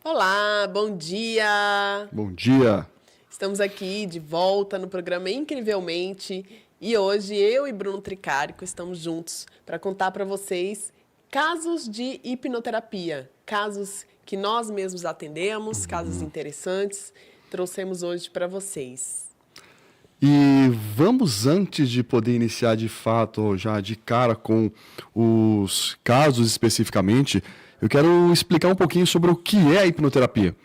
Olá, bom dia! Bom dia! Estamos aqui de volta no programa Incrivelmente e hoje eu e Bruno Tricarico estamos juntos para contar para vocês casos de hipnoterapia, casos que nós mesmos atendemos, casos interessantes, trouxemos hoje para vocês. E vamos, antes de poder iniciar de fato, já de cara com os casos especificamente, eu quero explicar um pouquinho sobre o que é a hipnoterapia.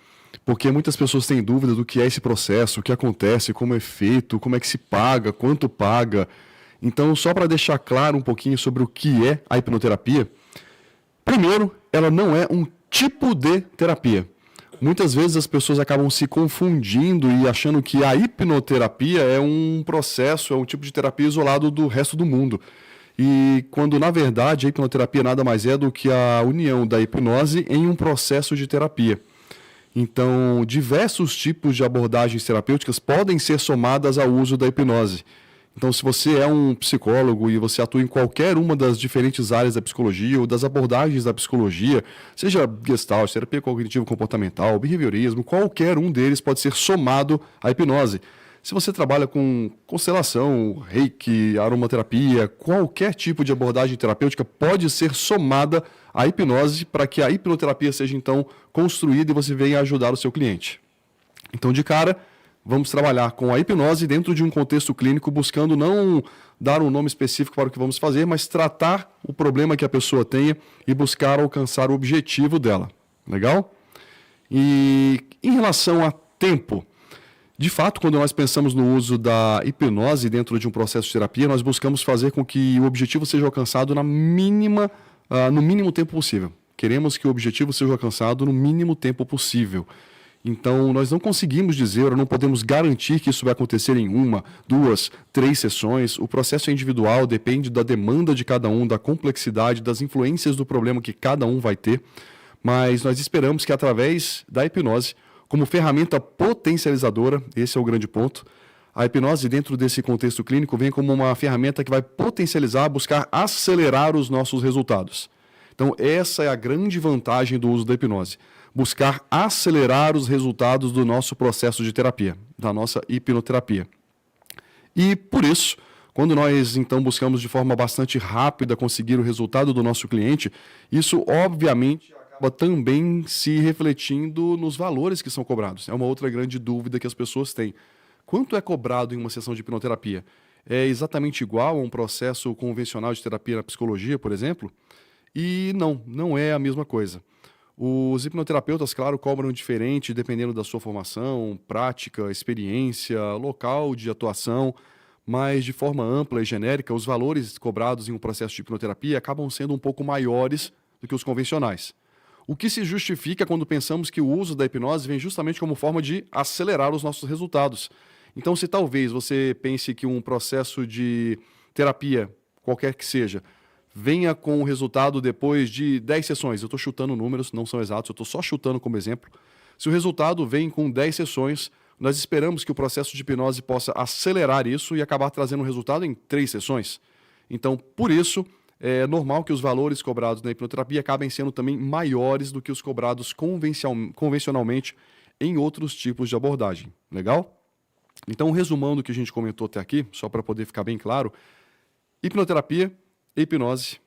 Porque muitas pessoas têm dúvidas do que é esse processo, o que acontece, como é feito, como é que se paga, quanto paga. Então, só para deixar claro um pouquinho sobre o que é a hipnoterapia, primeiro, ela não é um tipo de terapia. Muitas vezes as pessoas acabam se confundindo e achando que a hipnoterapia é um processo, é um tipo de terapia isolado do resto do mundo. E quando, na verdade, a hipnoterapia nada mais é do que a união da hipnose em um processo de terapia. Então, diversos tipos de abordagens terapêuticas podem ser somadas ao uso da hipnose. Então, se você é um psicólogo e você atua em qualquer uma das diferentes áreas da psicologia ou das abordagens da psicologia, seja Gestalt, terapia cognitivo-comportamental, behaviorismo, qualquer um deles pode ser somado à hipnose. Se você trabalha com constelação, reiki, aromaterapia, qualquer tipo de abordagem terapêutica pode ser somada à hipnose para que a hipnoterapia seja, então, construída e você venha ajudar o seu cliente. Então, de cara, vamos trabalhar com a hipnose dentro de um contexto clínico, buscando não dar um nome específico para o que vamos fazer, mas tratar o problema que a pessoa tenha e buscar alcançar o objetivo dela. Legal? E em relação a tempo, de fato, quando nós pensamos no uso da hipnose dentro de um processo de terapia, nós buscamos fazer com que o objetivo seja alcançado no mínimo tempo possível. Queremos que o objetivo seja alcançado no mínimo tempo possível. Então, nós não conseguimos dizer, ou não podemos garantir que isso vai acontecer em 1, 2, 3 sessões. O processo é individual, depende da demanda de cada um, da complexidade, das influências do problema que cada um vai ter. Mas nós esperamos que, através da hipnose, como ferramenta potencializadora, esse é o grande ponto, a hipnose dentro desse contexto clínico vem como uma ferramenta que vai potencializar, buscar acelerar os nossos resultados. Então, essa é a grande vantagem do uso da hipnose. Buscar acelerar os resultados do nosso processo de terapia, da nossa hipnoterapia. E, por isso, quando nós, então, buscamos de forma bastante rápida conseguir o resultado do nosso cliente, isso, obviamente, acaba também se refletindo nos valores que são cobrados. É uma outra grande dúvida que as pessoas têm. Quanto é cobrado em uma sessão de hipnoterapia? É exatamente igual a um processo convencional de terapia na psicologia, por exemplo? E não é a mesma coisa. Os hipnoterapeutas, claro, cobram diferente dependendo da sua formação, prática, experiência, local de atuação, mas de forma ampla e genérica, os valores cobrados em um processo de hipnoterapia acabam sendo um pouco maiores do que os convencionais. O que se justifica quando pensamos que o uso da hipnose vem justamente como forma de acelerar os nossos resultados. Então, se talvez você pense que um processo de terapia, qualquer que seja, venha com o resultado depois de 10 sessões. Eu estou chutando números, não são exatos, eu estou só chutando como exemplo. Se o resultado vem com 10 sessões, nós esperamos que o processo de hipnose possa acelerar isso e acabar trazendo um resultado em 3 sessões. Então, por isso, é normal que os valores cobrados na hipnoterapia acabem sendo também maiores do que os cobrados convencionalmente em outros tipos de abordagem. Legal? Então, resumando o que a gente comentou até aqui, só para poder ficar bem claro, hipnoterapia e hipnose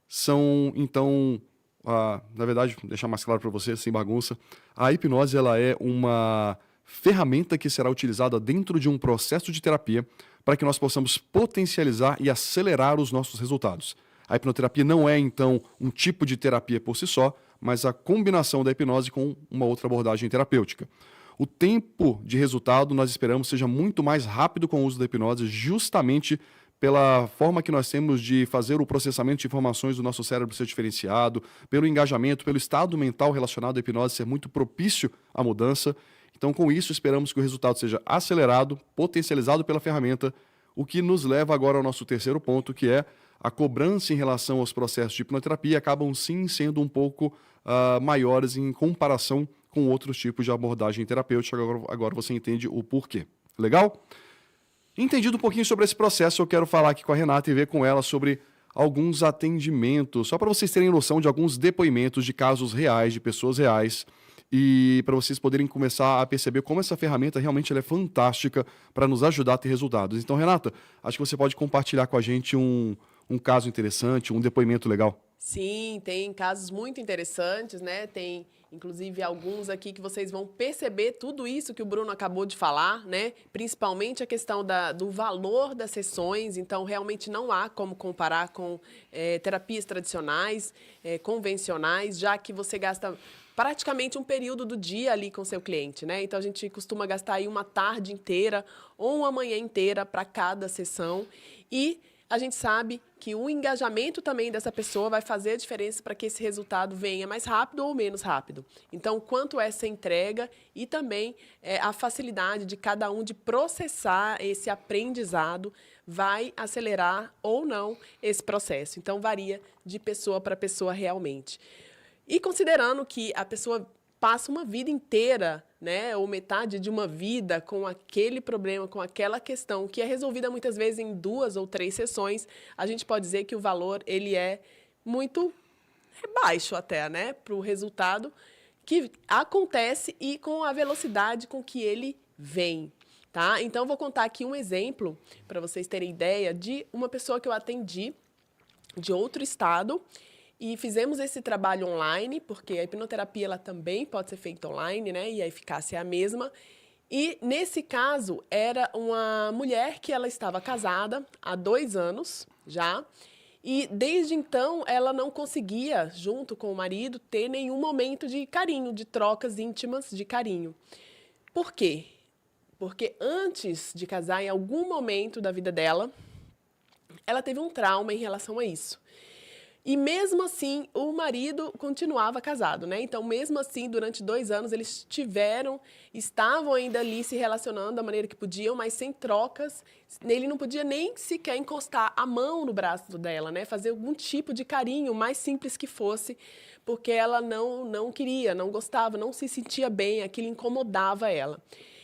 são, então, na verdade, deixar mais claro para você, sem bagunça, a hipnose ela é uma ferramenta que será utilizada dentro de um processo de terapia para que nós possamos potencializar e acelerar os nossos resultados. A hipnoterapia não é, então, um tipo de terapia por si só, mas a combinação da hipnose com uma outra abordagem terapêutica. O tempo de resultado nós esperamos seja muito mais rápido com o uso da hipnose, justamente pela forma que nós temos de fazer o processamento de informações do nosso cérebro ser diferenciado, pelo engajamento, pelo estado mental relacionado à hipnose ser muito propício à mudança. Então, com isso, esperamos que o resultado seja acelerado, potencializado pela ferramenta, o que nos leva agora ao nosso terceiro ponto, que é a cobrança em relação aos processos de hipnoterapia acabam sim sendo um pouco maiores em comparação com outros tipos de abordagem terapêutica. Agora você entende o porquê. Legal? Entendido um pouquinho sobre esse processo, eu quero falar aqui com a Renata e ver com ela sobre alguns atendimentos, só para vocês terem noção de alguns depoimentos de casos reais, de pessoas reais, e para vocês poderem começar a perceber como essa ferramenta realmente ela é fantástica para nos ajudar a ter resultados. Então, Renata, acho que você pode compartilhar com a gente um caso interessante, um depoimento legal. Sim, tem casos muito interessantes, né? Tem, inclusive, alguns aqui que vocês vão perceber tudo isso que o Bruno acabou de falar, né? Principalmente a questão do valor das sessões. Então, realmente não há como comparar com terapias tradicionais, convencionais, já que você gasta praticamente um período do dia ali com seu cliente, né? Então, a gente costuma gastar aí uma tarde inteira ou uma manhã inteira para cada sessão e a gente sabe que o engajamento também dessa pessoa vai fazer a diferença para que esse resultado venha mais rápido ou menos rápido. Então, quanto essa entrega e também a facilidade de cada um de processar esse aprendizado vai acelerar ou não esse processo. Então, varia de pessoa para pessoa realmente. E considerando que a pessoa passa uma vida inteira, né, ou metade de uma vida com aquele problema, com aquela questão, que é resolvida muitas vezes em 2 ou 3 sessões, a gente pode dizer que o valor ele é muito baixo até, né, para o resultado que acontece e com a velocidade com que ele vem. Tá? Então, vou contar aqui um exemplo para vocês terem ideia de uma pessoa que eu atendi de outro estado. E fizemos esse trabalho online, porque a hipnoterapia ela também pode ser feita online, né? E a eficácia é a mesma. E, nesse caso, era uma mulher que ela estava casada há 2 anos já. E, desde então, ela não conseguia, junto com o marido, ter nenhum momento de carinho, de trocas íntimas de carinho. Por quê? Porque antes de casar, em algum momento da vida dela, ela teve um trauma em relação a isso. E mesmo assim, o marido continuava casado, né? Então, mesmo assim, durante 2 anos, eles estavam ainda ali se relacionando da maneira que podiam, mas sem trocas. Ele não podia nem sequer encostar a mão no braço dela, né? Fazer algum tipo de carinho, mais simples que fosse, porque ela não queria, não gostava, não se sentia bem, aquilo incomodava ela.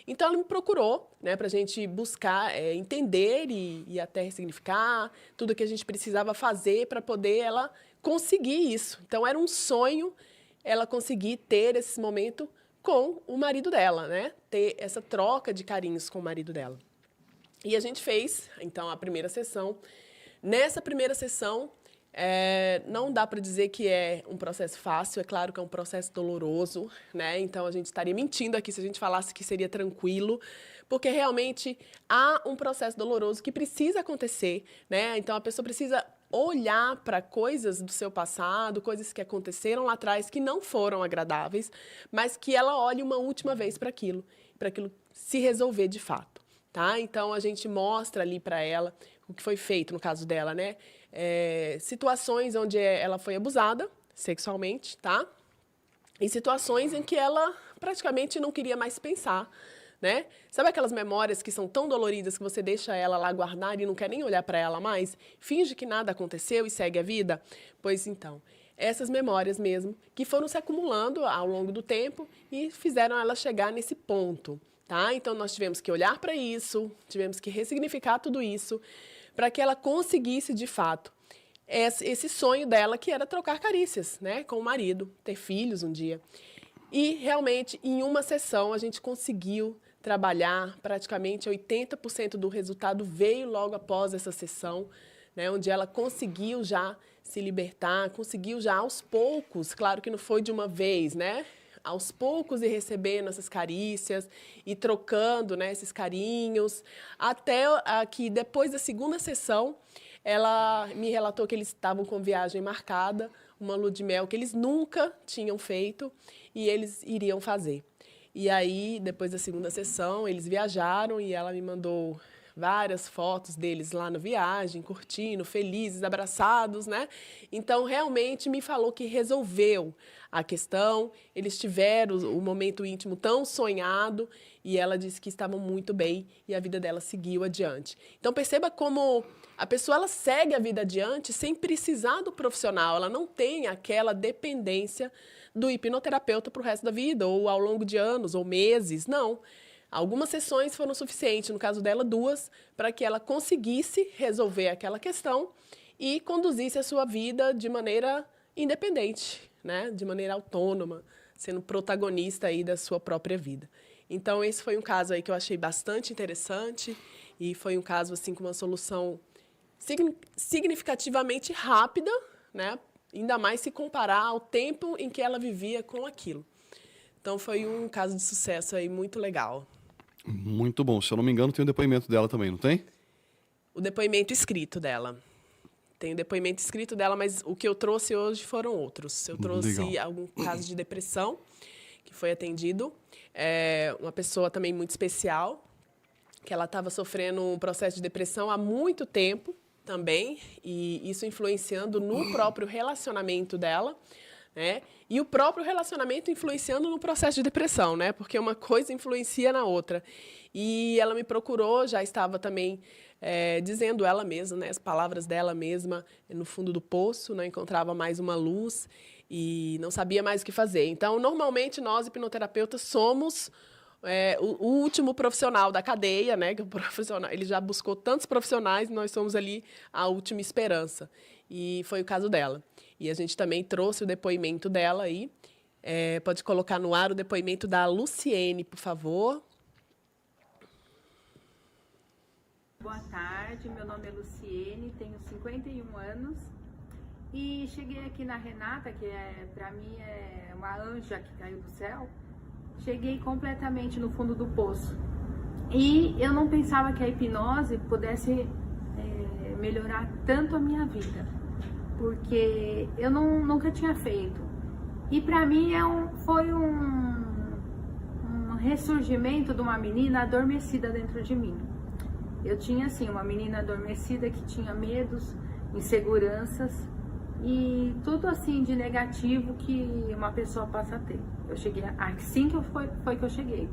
Então, ela me procurou, né, para a gente buscar entender e até ressignificar tudo que a gente precisava fazer para poder ela conseguir isso. Então, era um sonho ela conseguir ter esse momento com o marido dela, né? Ter essa troca de carinhos com o marido dela. E a gente fez, então, a primeira sessão. Nessa primeira sessão, não dá para dizer que é um processo fácil, é claro que é um processo doloroso, né? Então, a gente estaria mentindo aqui se a gente falasse que seria tranquilo, porque realmente há um processo doloroso que precisa acontecer, né? Então, a pessoa precisa olhar para coisas do seu passado, coisas que aconteceram lá atrás que não foram agradáveis, mas que ela olhe uma última vez para aquilo se resolver de fato, tá? Então, a gente mostra ali para ela o que foi feito no caso dela, né? Situações onde ela foi abusada sexualmente, tá? E situações em que ela praticamente não queria mais pensar, né? Sabe aquelas memórias que são tão doloridas que você deixa ela lá guardar e não quer nem olhar para ela mais? Finge que nada aconteceu e segue a vida? Pois então, essas memórias mesmo que foram se acumulando ao longo do tempo e fizeram ela chegar nesse ponto, tá? Então, nós tivemos que olhar para isso, tivemos que ressignificar tudo isso, para que ela conseguisse, de fato, esse sonho dela, que era trocar carícias, né, com o marido, ter filhos um dia. E, realmente, em uma sessão, a gente conseguiu trabalhar praticamente 80% do resultado veio logo após essa sessão, né, onde ela conseguiu já se libertar, conseguiu já aos poucos, claro que não foi de uma vez, né, aos poucos ir recebendo essas carícias e trocando, né, esses carinhos, até que depois da segunda sessão, ela me relatou que eles estavam com viagem marcada, uma lua de mel que eles nunca tinham feito e eles iriam fazer. E aí, depois da segunda sessão, eles viajaram e ela me mandou várias fotos deles lá na viagem, curtindo, felizes, abraçados, né? Então, realmente me falou que resolveu a questão, eles tiveram o momento íntimo tão sonhado e ela disse que estavam muito bem e a vida dela seguiu adiante. Então, perceba como a pessoa ela segue a vida adiante sem precisar do profissional, ela não tem aquela dependência do hipnoterapeuta para o resto da vida, ou ao longo de anos ou meses, não. Algumas sessões foram suficientes, no caso dela 2, para que ela conseguisse resolver aquela questão e conduzisse a sua vida de maneira independente, né? De maneira autônoma, sendo protagonista aí da sua própria vida. Então, esse foi um caso aí que eu achei bastante interessante e foi um caso assim com uma solução significativamente rápida, né? Ainda mais se comparar ao tempo em que ela vivia com aquilo. Então, foi um caso de sucesso aí muito legal. Muito bom. Se eu não me engano, tem o depoimento dela também, não tem? O depoimento escrito dela. Tem o depoimento escrito dela, mas o que eu trouxe hoje foram outros. Eu trouxe algum caso de depressão, que foi atendido. Uma pessoa também muito especial, que ela estava sofrendo um processo de depressão há muito tempo também, e isso influenciando no próprio relacionamento dela, né? E o próprio relacionamento influenciando no processo de depressão, né? Porque uma coisa influencia na outra. E ela me procurou, já estava também dizendo ela mesma, né? As palavras dela mesma, no fundo do poço, não encontrava mais uma luz e não sabia mais o que fazer. Então, normalmente, nós, hipnoterapeutas, somos o último profissional da cadeia, né? Que o profissional, ele já buscou tantos profissionais e nós somos ali a última esperança. E foi o caso dela. E a gente também trouxe o depoimento dela aí. Pode colocar no ar o depoimento da Luciene, por favor. Boa tarde, meu nome é Luciene, tenho 51 anos e cheguei aqui na Renata, que para mim é uma anja que caiu do céu. Cheguei completamente no fundo do poço e eu não pensava que a hipnose pudesse melhorar tanto a minha vida, porque eu nunca tinha feito. E para mim foi um ressurgimento de uma menina adormecida dentro de mim. Eu tinha, assim, uma menina adormecida que tinha medos, inseguranças e tudo, assim, de negativo que uma pessoa passa a ter. Eu cheguei, assim que foi que eu cheguei.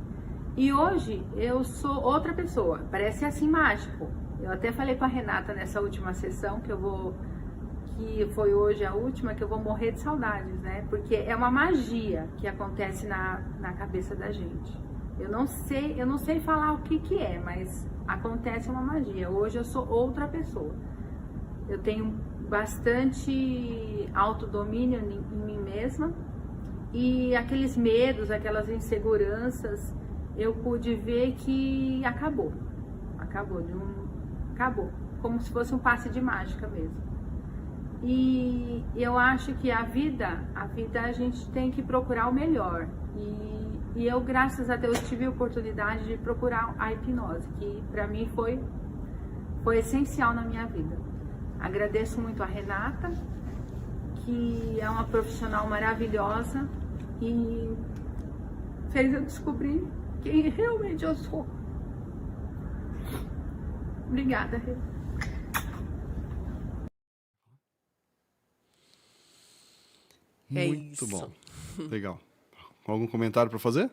E hoje eu sou outra pessoa, parece assim mágico. Eu até falei com a Renata nessa última sessão, que foi hoje a última, que eu vou morrer de saudades, né? Porque é uma magia que acontece na cabeça da gente. Eu não sei falar o que é, mas acontece uma magia. Hoje eu sou outra pessoa. Eu tenho bastante autodomínio em mim mesma e aqueles medos, aquelas inseguranças, eu pude ver que acabou. Acabou, como se fosse um passe de mágica mesmo. E eu acho que a vida a gente tem que procurar o melhor. E eu, graças a Deus, tive a oportunidade de procurar a hipnose, que para mim foi essencial na minha vida. Agradeço muito a Renata, que é uma profissional maravilhosa e fez eu descobrir quem realmente eu sou. Obrigada, Renata. Muito bom. Legal. Algum comentário para fazer?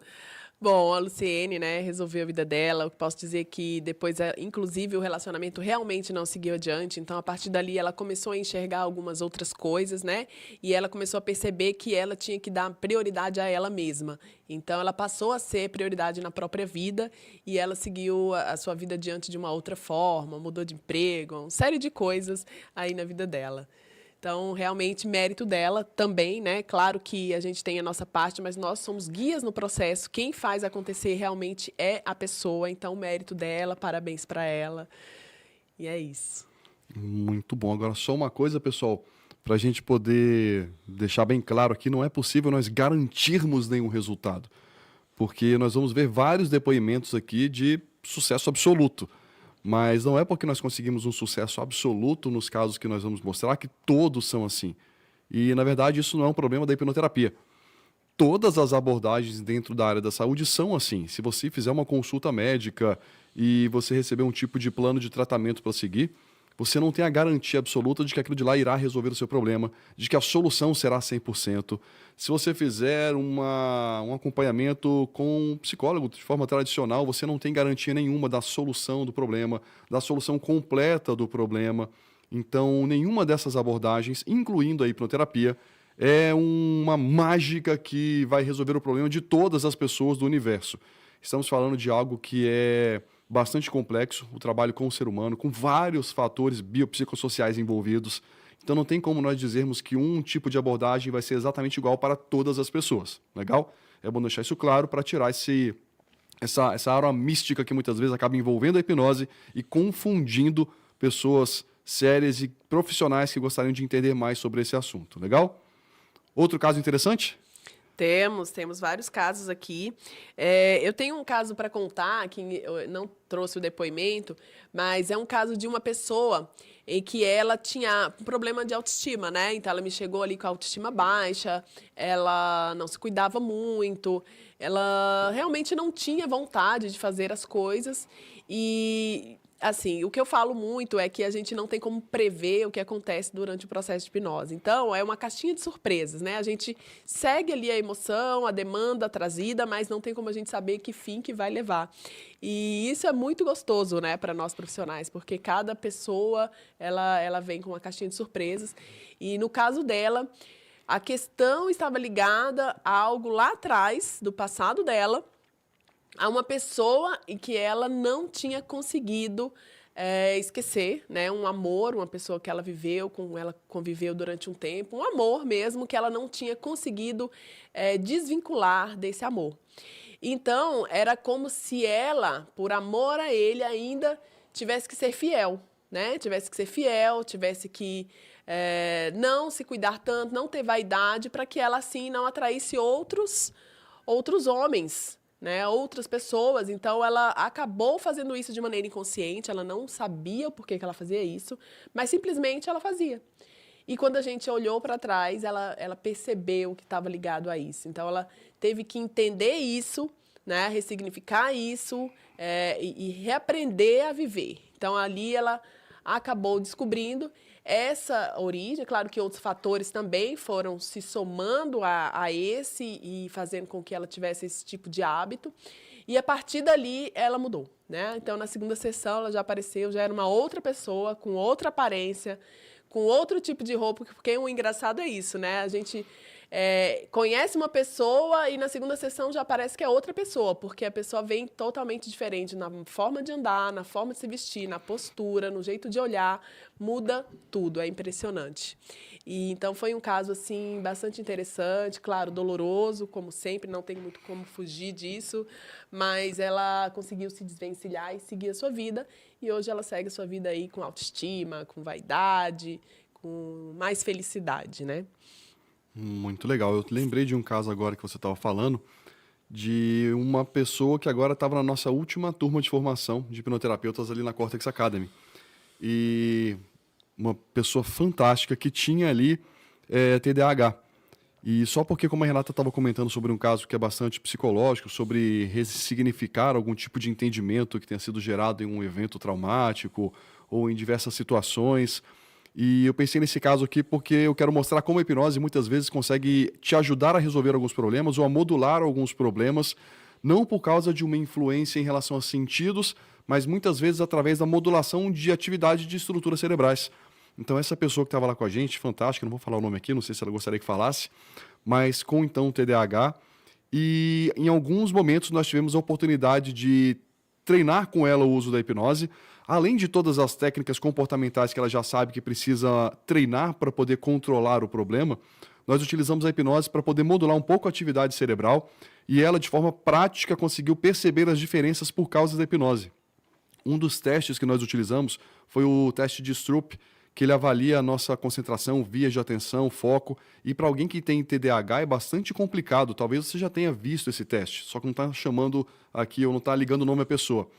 Bom, a Luciene, né, resolveu a vida dela. Eu posso dizer que depois, inclusive, o relacionamento realmente não seguiu adiante. Então, a partir dali, ela começou a enxergar algumas outras coisas, né? E ela começou a perceber que ela tinha que dar prioridade a ela mesma. Então, ela passou a ser prioridade na própria vida e ela seguiu a sua vida adiante de uma outra forma, mudou de emprego, uma série de coisas aí na vida dela. Então, realmente, mérito dela também, né? Claro que a gente tem a nossa parte, mas nós somos guias no processo. Quem faz acontecer realmente é a pessoa. Então, mérito dela, parabéns para ela. E é isso. Muito bom. Agora, só uma coisa, pessoal, para a gente poder deixar bem claro aqui, não é possível nós garantirmos nenhum resultado, porque nós vamos ver vários depoimentos aqui de sucesso absoluto. Mas não é porque nós conseguimos um sucesso absoluto nos casos que nós vamos mostrar que todos são assim. E, na verdade, isso não é um problema da hipnoterapia. Todas as abordagens dentro da área da saúde são assim. Se você fizer uma consulta médica e você receber um tipo de plano de tratamento para seguir, você não tem a garantia absoluta de que aquilo de lá irá resolver o seu problema, de que a solução será 100%. Se você fizer um acompanhamento com um psicólogo de forma tradicional, você não tem garantia nenhuma da solução do problema, da solução completa do problema. Então, nenhuma dessas abordagens, incluindo a hipnoterapia, é uma mágica que vai resolver o problema de todas as pessoas do universo. Estamos falando de algo que é bastante complexo, o trabalho com o ser humano, com vários fatores biopsicossociais envolvidos. Então não tem como nós dizermos que um tipo de abordagem vai ser exatamente igual para todas as pessoas. Legal? É bom deixar isso claro para tirar essa aura mística que muitas vezes acaba envolvendo a hipnose e confundindo pessoas sérias e profissionais que gostariam de entender mais sobre esse assunto. Legal? Outro caso interessante? Temos vários casos aqui. Eu tenho um caso para contar, que eu não trouxe o depoimento, mas é um caso de uma pessoa em que ela tinha um problema de autoestima, né? Então, ela me chegou ali com a autoestima baixa, ela não se cuidava muito, ela realmente não tinha vontade de fazer as coisas e... Assim, o que eu falo muito é que a gente não tem como prever o que acontece durante o processo de hipnose. Então, é uma caixinha de surpresas, né? A gente segue ali a emoção, a demanda trazida, mas não tem como a gente saber que fim que vai levar. E isso é muito gostoso, né, para nós profissionais, porque cada pessoa, ela vem com uma caixinha de surpresas. E no caso dela, a questão estava ligada a algo lá atrás, do passado dela, a uma pessoa em que ela não tinha conseguido esquecer, né? Um amor, uma pessoa que ela conviveu durante um tempo, um amor mesmo que ela não tinha conseguido desvincular desse amor. Então, era como se ela, por amor a ele, ainda tivesse que ser fiel, né? Tivesse que ser fiel, tivesse que não se cuidar tanto, não ter vaidade, para que ela, assim, não atraísse outros homens, né, outras pessoas. Então, ela acabou fazendo isso de maneira inconsciente, ela não sabia o porquê que ela fazia isso, mas simplesmente ela fazia. E quando a gente olhou para trás, ela percebeu que estava ligado a isso. Então, ela teve que entender isso, né, ressignificar isso e reaprender a viver. Então, ali ela acabou descobrindo essa origem. Claro que outros fatores também foram se somando a esse e fazendo com que ela tivesse esse tipo de hábito. E a partir dali ela mudou, né? Então, na segunda sessão ela já apareceu, já era uma outra pessoa, com outra aparência, com outro tipo de roupa, porque o engraçado é isso, né? A gente conhece uma pessoa e na segunda sessão já parece que é outra pessoa, porque a pessoa vem totalmente diferente na forma de andar, na forma de se vestir, na postura, no jeito de olhar, muda tudo, é impressionante. E então foi um caso assim bastante interessante, claro, doloroso, como sempre, não tem muito como fugir disso, mas ela conseguiu se desvencilhar e seguir a sua vida, e hoje ela segue a sua vida aí com autoestima, com vaidade, com mais felicidade, né? Muito legal. Eu lembrei de um caso agora que você estava falando, de uma pessoa que agora estava na nossa última turma de formação de hipnoterapeutas ali na Cortex Academy. E uma pessoa fantástica que tinha ali TDAH. E só porque, como a Renata estava comentando sobre um caso que é bastante psicológico, sobre ressignificar algum tipo de entendimento que tenha sido gerado em um evento traumático ou em diversas situações. E eu pensei nesse caso aqui porque eu quero mostrar como a hipnose muitas vezes consegue te ajudar a resolver alguns problemas ou a modular alguns problemas, não por causa de uma influência em relação a sentidos, mas muitas vezes através da modulação de atividade de estruturas cerebrais. Então essa pessoa que estava lá com a gente, fantástica, não vou falar o nome aqui, não sei se ela gostaria que falasse, mas com então TDAH, e em alguns momentos nós tivemos a oportunidade de treinar com ela o uso da hipnose, além de todas as técnicas comportamentais que ela já sabe que precisa treinar para poder controlar o problema, nós utilizamos a hipnose para poder modular um pouco a atividade cerebral e ela, de forma prática, conseguiu perceber as diferenças por causa da hipnose. Um dos testes que nós utilizamos foi o teste de Stroop, que ele avalia a nossa concentração, vias de atenção, foco, e para alguém que tem TDAH é bastante complicado. Talvez você já tenha visto esse teste, só que não está chamando aqui ou não está ligando o nome à pessoa.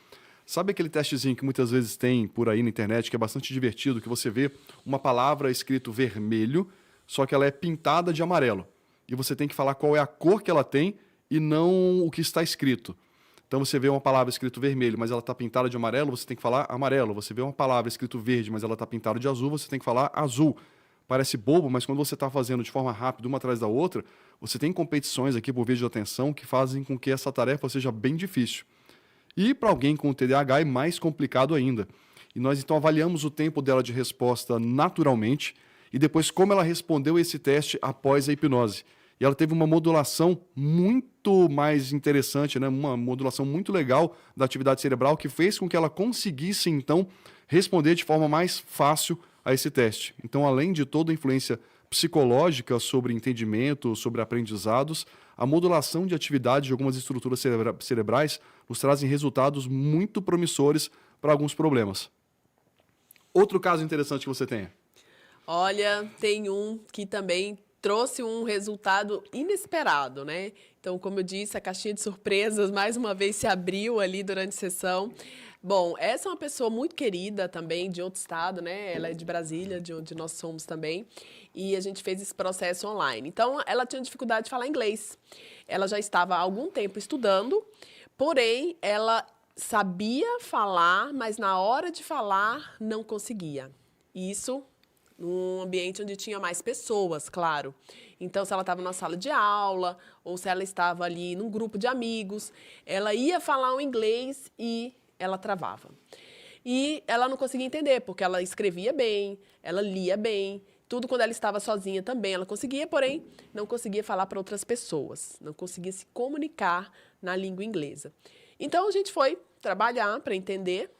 Sabe aquele testezinho que muitas vezes tem por aí na internet, que é bastante divertido, que você vê uma palavra escrito vermelho, só que ela é pintada de amarelo. E você tem que falar qual é a cor que ela tem e não o que está escrito. Então você vê uma palavra escrito vermelho, mas ela está pintada de amarelo, você tem que falar amarelo. Você vê uma palavra escrito verde, mas ela está pintada de azul, você tem que falar azul. Parece bobo, mas quando você está fazendo de forma rápida, uma atrás da outra, você tem competições aqui por via de atenção que fazem com que essa tarefa seja bem difícil. E para alguém com TDAH é mais complicado ainda. E nós então avaliamos o tempo dela de resposta naturalmente e depois como ela respondeu esse teste após a hipnose. E ela teve uma modulação muito mais interessante, né? Uma modulação muito legal da atividade cerebral que fez com que ela conseguisse então responder de forma mais fácil a esse teste. Então, além de toda a influência psicológica sobre entendimento, sobre aprendizados, a modulação de atividade de algumas estruturas cerebrais nos trazem resultados muito promissores para alguns problemas. Outro caso interessante que você tem? Olha, tem um que também trouxe um resultado inesperado, né? Então, como eu disse, a caixinha de surpresas mais uma vez se abriu ali durante a sessão. Bom, essa é uma pessoa muito querida também, de outro estado, né? Ela é de Brasília, de onde nós somos também. E a gente fez esse processo online. Então, ela tinha dificuldade de falar inglês. Ela já estava há algum tempo estudando, porém, ela sabia falar, mas na hora de falar, não conseguia. Isso num ambiente onde tinha mais pessoas, claro. Então, se ela estava na sala de aula, ou se ela estava ali num grupo de amigos, ela ia falar o inglês e ela travava. E ela não conseguia entender, porque ela escrevia bem, ela lia bem, tudo quando ela estava sozinha também ela conseguia, porém, não conseguia falar para outras pessoas, não conseguia se comunicar na língua inglesa. Então, a gente foi trabalhar para entender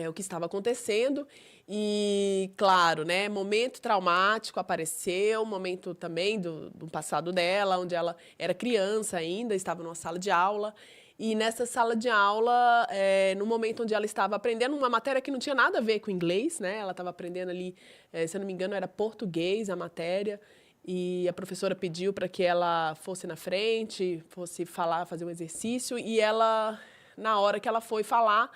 o que estava acontecendo e, claro, né, momento traumático apareceu, momento também do passado dela, onde ela era criança ainda, estava numa sala de aula. E nessa sala de aula, no momento onde ela estava aprendendo uma matéria que não tinha nada a ver com inglês, né? Ela estava aprendendo ali, se eu não me engano, era português a matéria, e a professora pediu para que ela fosse na frente, fosse falar, fazer um exercício, e ela, na hora que ela foi falar,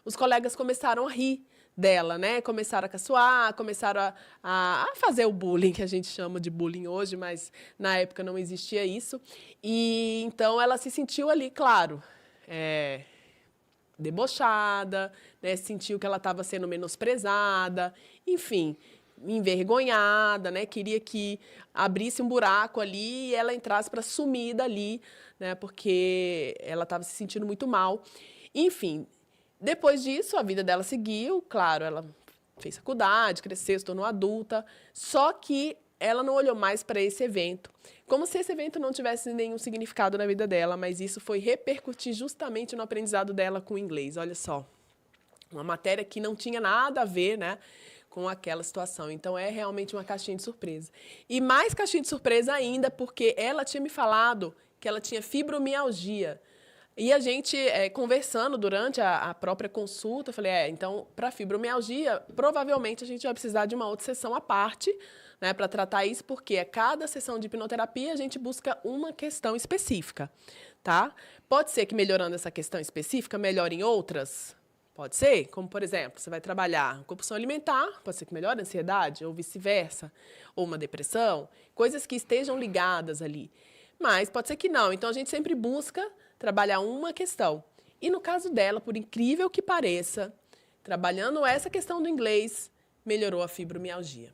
os colegas começaram a rir dela, né? Começaram a caçoar, começaram a fazer o bullying, que a gente chama de bullying hoje, mas na época não existia isso. E então ela se sentiu ali, claro, debochada, né? Sentiu que ela estava sendo menosprezada, enfim, envergonhada, né? Queria que abrisse um buraco ali e ela entrasse para sumir dali, né? Porque ela estava se sentindo muito mal. Enfim, depois disso, a vida dela seguiu, claro, ela fez faculdade, cresceu, se tornou adulta, só que ela não olhou mais para esse evento, como se esse evento não tivesse nenhum significado na vida dela, mas isso foi repercutir justamente no aprendizado dela com o inglês. Olha só, uma matéria que não tinha nada a ver, né, com aquela situação. Então, é realmente uma caixinha de surpresa. E mais caixinha de surpresa ainda, porque ela tinha me falado que ela tinha fibromialgia. E a gente, conversando durante a própria consulta, eu falei, então, para fibromialgia, provavelmente a gente vai precisar de uma outra sessão à parte, né, para tratar isso, porque a cada sessão de hipnoterapia a gente busca uma questão específica, tá? Pode ser que melhorando essa questão específica, melhore em outras? Pode ser, como, por exemplo, você vai trabalhar compulsão alimentar, pode ser que melhore a ansiedade, ou vice-versa, ou uma depressão, coisas que estejam ligadas ali. Mas pode ser que não, então a gente sempre busca trabalhar uma questão. E no caso dela, por incrível que pareça, trabalhando essa questão do inglês, melhorou a fibromialgia.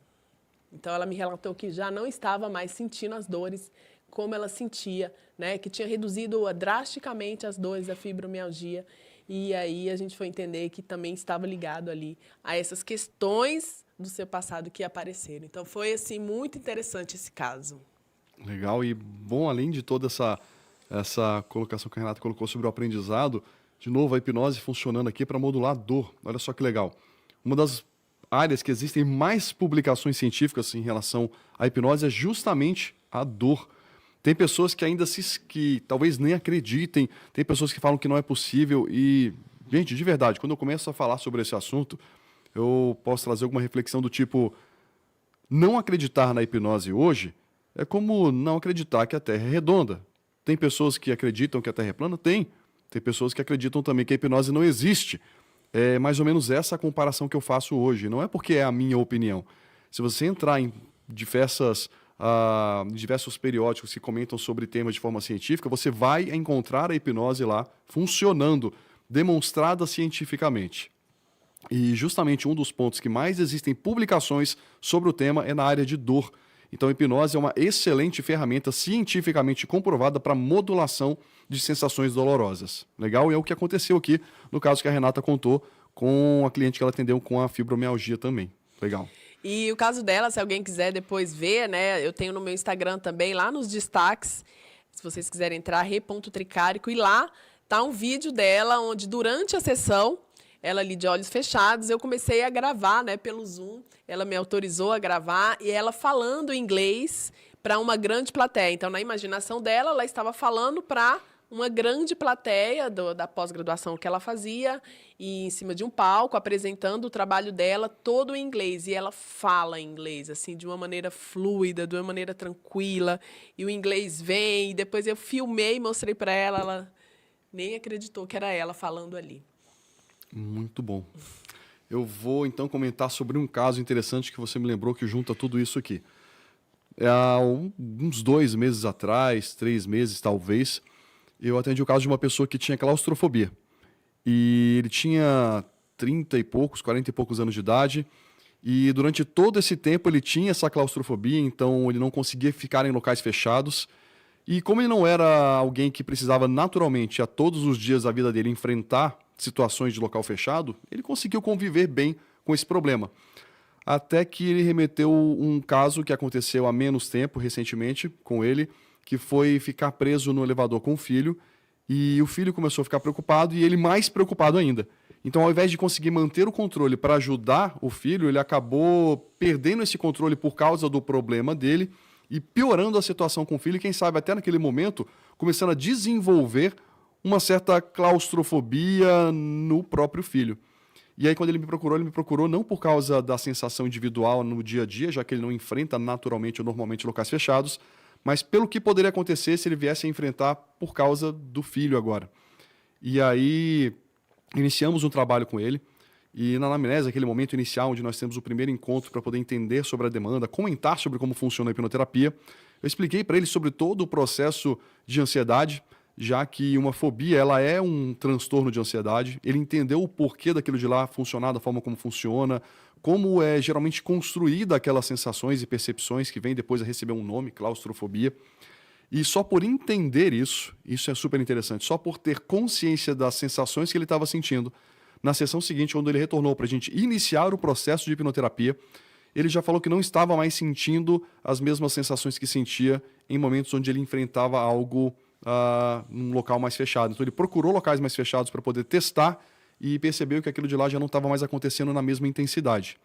Então, ela me relatou que já não estava mais sentindo as dores como ela sentia, né? Que tinha reduzido drasticamente as dores da fibromialgia. E aí a gente foi entender que também estava ligado ali a essas questões do seu passado que apareceram. Então, foi assim muito interessante esse caso. Legal, e bom, além de toda essa colocação que a Renata colocou sobre o aprendizado, de novo, a hipnose funcionando aqui para modular a dor. Olha só que legal. Uma das áreas que existem mais publicações científicas em relação à hipnose é justamente a dor. Tem pessoas que ainda que talvez nem acreditem, tem pessoas que falam que não é possível e, gente, de verdade, quando eu começo a falar sobre esse assunto, eu posso trazer alguma reflexão do tipo, não acreditar na hipnose hoje é como não acreditar que a Terra é redonda. Tem pessoas que acreditam que a Terra é plana? Tem. Tem pessoas que acreditam também que a hipnose não existe. É mais ou menos essa a comparação que eu faço hoje. Não é porque é a minha opinião. Se você entrar em diversos periódicos que comentam sobre temas de forma científica, você vai encontrar a hipnose lá funcionando, demonstrada cientificamente. E justamente um dos pontos que mais existem publicações sobre o tema é na área de dor. Então, a hipnose é uma excelente ferramenta cientificamente comprovada para modulação de sensações dolorosas. Legal? E é o que aconteceu aqui no caso que a Renata contou com a cliente que ela atendeu com a fibromialgia também. Legal. E o caso dela, se alguém quiser depois ver, né? Eu tenho no meu Instagram também, lá nos destaques, se vocês quiserem entrar, re.tricarico, e lá tá um vídeo dela onde durante a sessão ela ali de olhos fechados, eu comecei a gravar, né, pelo Zoom. Ela me autorizou a gravar e ela falando inglês para uma grande plateia. Então, na imaginação dela, ela estava falando para uma grande plateia da pós-graduação que ela fazia, e em cima de um palco, apresentando o trabalho dela todo em inglês. E ela fala inglês, assim, de uma maneira fluida, de uma maneira tranquila. E o inglês vem, e depois eu filmei e mostrei para ela, ela nem acreditou que era ela falando ali. Muito bom. Eu vou, então, comentar sobre um caso interessante que você me lembrou que junta tudo isso aqui. Há uns 2 meses atrás, 3 meses, talvez, eu atendi o caso de uma pessoa que tinha claustrofobia. E ele tinha 30 e poucos, 40 e poucos anos de idade. E durante todo esse tempo ele tinha essa claustrofobia, então ele não conseguia ficar em locais fechados. E como ele não era alguém que precisava naturalmente, a todos os dias da vida dele, enfrentar situações de local fechado, ele conseguiu conviver bem com esse problema. Até que ele remeteu um caso que aconteceu há menos tempo, recentemente, com ele, que foi ficar preso no elevador com o filho, e o filho começou a ficar preocupado e ele mais preocupado ainda. Então, ao invés de conseguir manter o controle para ajudar o filho, ele acabou perdendo esse controle por causa do problema dele e piorando a situação com o filho, e quem sabe até naquele momento começando a desenvolver uma certa claustrofobia no próprio filho. E aí, quando ele me procurou não por causa da sensação individual no dia a dia, já que ele não enfrenta naturalmente ou normalmente locais fechados, mas pelo que poderia acontecer se ele viesse a enfrentar por causa do filho agora. E aí, iniciamos um trabalho com ele, e na anamnese, aquele momento inicial onde nós temos o primeiro encontro para poder entender sobre a demanda, comentar sobre como funciona a hipnoterapia, eu expliquei para ele sobre todo o processo de ansiedade, já que uma fobia ela é um transtorno de ansiedade. Ele entendeu o porquê daquilo de lá funcionar da forma como funciona, como é geralmente construída aquelas sensações e percepções que vêm depois a receber um nome, claustrofobia. E só por entender isso é super interessante, só por ter consciência das sensações que ele estava sentindo, na sessão seguinte, quando ele retornou para a gente iniciar o processo de hipnoterapia, ele já falou que não estava mais sentindo as mesmas sensações que sentia em momentos onde ele enfrentava algo num local mais fechado. Então ele procurou locais mais fechados para poder testar e percebeu que aquilo de lá já não estava mais acontecendo na mesma intensidade.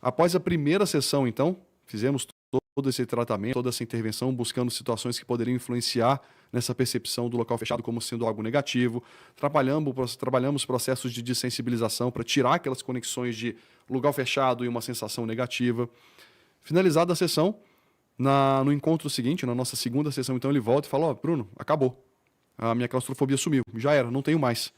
Após a primeira sessão, então, fizemos todo esse tratamento, toda essa intervenção, buscando situações que poderiam influenciar nessa percepção do local fechado como sendo algo negativo. Trabalhamos processos de dessensibilização para tirar aquelas conexões de lugar fechado e uma sensação negativa. Finalizada a sessão, no encontro seguinte, na nossa segunda sessão, então ele volta e fala: Bruno, acabou. A minha claustrofobia sumiu. Já era, não tenho mais.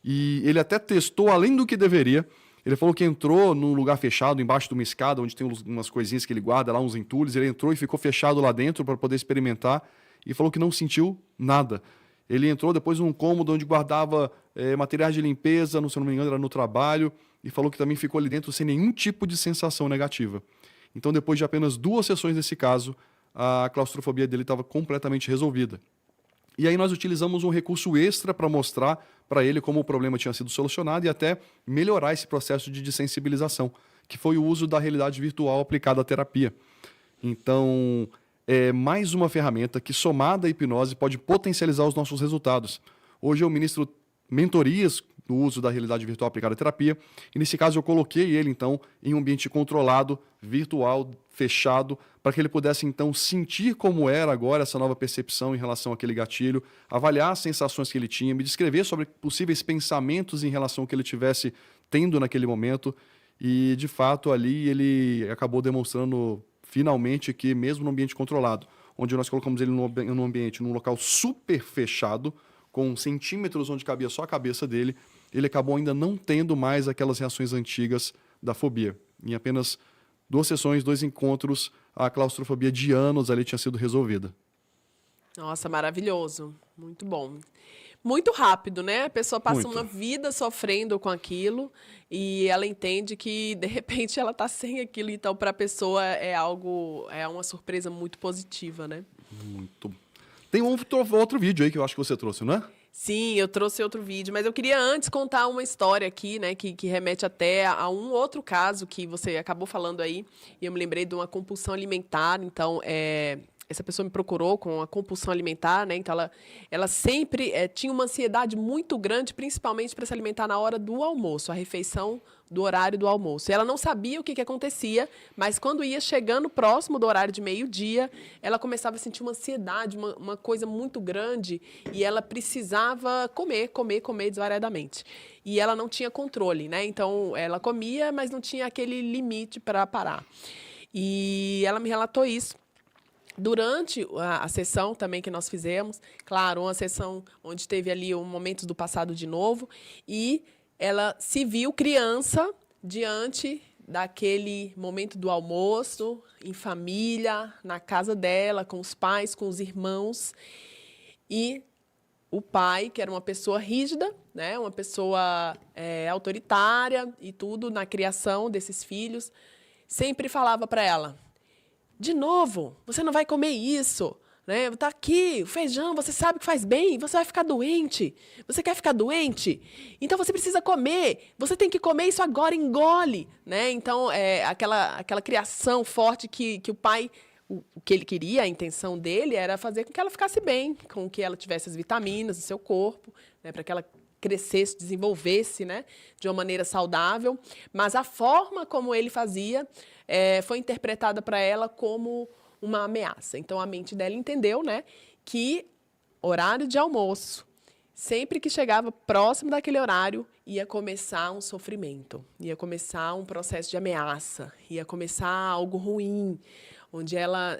E ele até testou além do que deveria. Ele falou que entrou num lugar fechado, embaixo de uma escada, onde tem umas coisinhas que ele guarda lá, uns entulhos. Ele entrou e ficou fechado lá dentro para poder experimentar e falou que não sentiu nada. Ele entrou depois num cômodo onde guardava materiais de limpeza, se não me engano era no trabalho, e falou que também ficou ali dentro sem nenhum tipo de sensação negativa. Então, depois de apenas 2 sessões nesse caso, a claustrofobia dele estava completamente resolvida. E aí nós utilizamos um recurso extra para mostrar para ele como o problema tinha sido solucionado e até melhorar esse processo de dessensibilização, que foi o uso da realidade virtual aplicada à terapia. Então, é mais uma ferramenta que, somada à hipnose, pode potencializar os nossos resultados. Hoje eu ministro mentorias no uso da realidade virtual aplicada à terapia, e nesse caso eu coloquei ele, então, em um ambiente controlado, virtual, fechado, para que ele pudesse, então, sentir como era agora essa nova percepção em relação àquele gatilho, avaliar as sensações que ele tinha, me descrever sobre possíveis pensamentos em relação ao que ele estivesse tendo naquele momento, e, de fato, ali ele acabou demonstrando, finalmente, que mesmo no ambiente controlado, onde nós colocamos ele num ambiente, num local super fechado, com centímetros onde cabia só a cabeça dele, ele acabou ainda não tendo mais aquelas reações antigas da fobia. Em apenas 2 sessões, 2 encontros, a claustrofobia de anos ali tinha sido resolvida. Nossa, maravilhoso. Muito bom. Muito rápido, né? A pessoa passa uma vida sofrendo com aquilo e ela entende que, de repente, ela está sem aquilo. Então, para a pessoa, é uma surpresa muito positiva, né? Muito. Tem outro vídeo aí que eu acho que você trouxe, não é? Sim, eu trouxe outro vídeo, mas eu queria antes contar uma história aqui, né, que remete até a um outro caso que você acabou falando aí, e eu me lembrei de uma compulsão alimentar. Então, essa pessoa me procurou com a compulsão alimentar, né? Então, ela sempre tinha uma ansiedade muito grande, principalmente para se alimentar na hora do almoço, a refeição do horário do almoço. Ela não sabia o que acontecia, mas quando ia chegando próximo do horário de meio-dia, ela começava a sentir uma ansiedade, uma coisa muito grande, e ela precisava comer desvariadamente. E ela não tinha controle, né? Então, ela comia, mas não tinha aquele limite para parar. E ela me relatou isso. Durante a sessão também que nós fizemos, claro, uma sessão onde teve ali um momento do passado de novo, e ela se viu criança diante daquele momento do almoço, em família, na casa dela, com os pais, com os irmãos, e o pai, que era uma pessoa rígida, né, uma pessoa autoritária e tudo na criação desses filhos, sempre falava para ela: de novo, você não vai comer isso, né? Tá aqui, o feijão, você sabe que faz bem, você vai ficar doente. Você quer ficar doente? Então você precisa comer. Você tem que comer isso agora, engole, né? Então, aquela criação forte que o pai, o que ele queria, a intenção dele era fazer com que ela ficasse bem, com que ela tivesse as vitaminas no seu corpo, né, para que ela crescesse, desenvolvesse, né, de uma maneira saudável. Mas a forma como ele fazia foi interpretada para ela como uma ameaça. Então, a mente dela entendeu, né, que horário de almoço, sempre que chegava próximo daquele horário, ia começar um sofrimento, ia começar um processo de ameaça, ia começar algo ruim, onde ela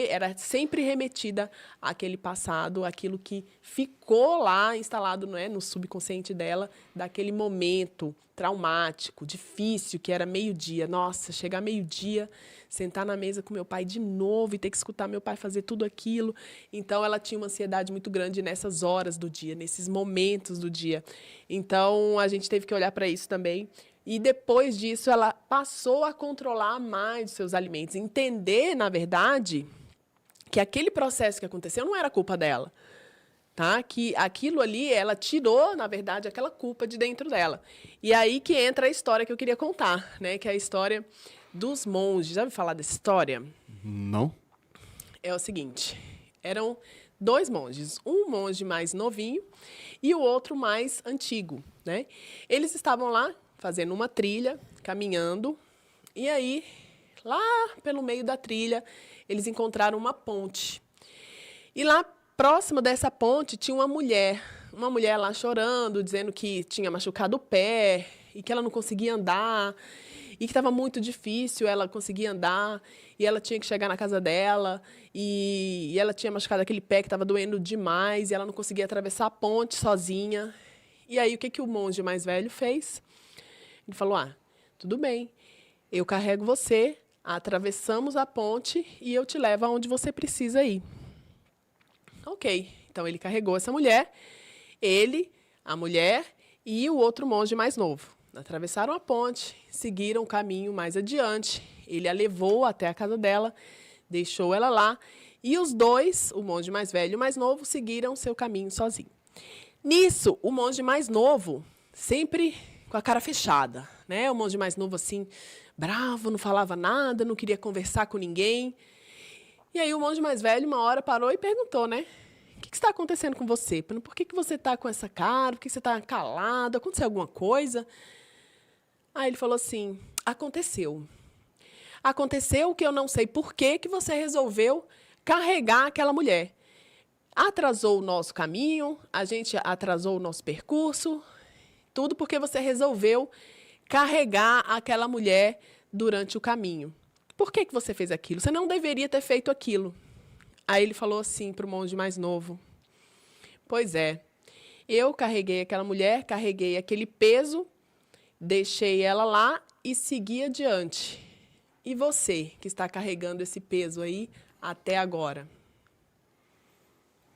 era sempre remetida àquele passado, aquilo que ficou lá instalado, né, no subconsciente dela, daquele momento traumático, difícil, que era meio-dia. Nossa, chegar meio-dia, sentar na mesa com meu pai de novo e ter que escutar meu pai fazer tudo aquilo. Então, ela tinha uma ansiedade muito grande nessas horas do dia, nesses momentos do dia. Então, a gente teve que olhar para isso também. E depois disso, ela passou a controlar mais os seus alimentos. Entender, na verdade, que aquele processo que aconteceu não era culpa dela. Tá? Que aquilo ali, ela tirou, na verdade, aquela culpa de dentro dela. E aí que entra a história que eu queria contar, né? Que é a história dos monges. Já ouviu falar dessa história? Não. É o seguinte, eram 2 monges, um monge mais novinho e o outro mais antigo, né? Eles estavam lá fazendo uma trilha, caminhando, e aí, lá pelo meio da trilha, eles encontraram uma ponte. E lá, próximo dessa ponte, tinha uma mulher lá chorando, dizendo que tinha machucado o pé e que ela não conseguia andar, e que estava muito difícil ela conseguir andar, e ela tinha que chegar na casa dela, e ela tinha machucado aquele pé que estava doendo demais, e ela não conseguia atravessar a ponte sozinha. E aí, o que o monge mais velho fez? Ele falou: tudo bem, eu carrego você, atravessamos a ponte e eu te levo aonde você precisa ir. Ok, então ele carregou essa mulher, ele, a mulher e o outro monge mais novo. Atravessaram a ponte, seguiram o caminho mais adiante, ele a levou até a casa dela, deixou ela lá, e os dois, o monge mais velho e o mais novo, seguiram seu caminho sozinho. Nisso, o monge mais novo, sempre com a cara fechada, né? O monge mais novo, assim, bravo, não falava nada, não queria conversar com ninguém. E aí o monge mais velho, uma hora, parou e perguntou, né? O que está acontecendo com você? Por que você está com essa cara? Por que você está calado? Aconteceu alguma coisa? Aí ele falou assim: aconteceu. Aconteceu que eu não sei por que você resolveu carregar aquela mulher. Atrasou o nosso caminho, a gente atrasou o nosso percurso, tudo porque você resolveu carregar aquela mulher durante o caminho. Por que você fez aquilo? Você não deveria ter feito aquilo. Aí ele falou assim para o monge mais novo: pois é, eu carreguei aquela mulher, carreguei aquele peso, deixei ela lá e segui adiante. E você, que está carregando esse peso aí até agora?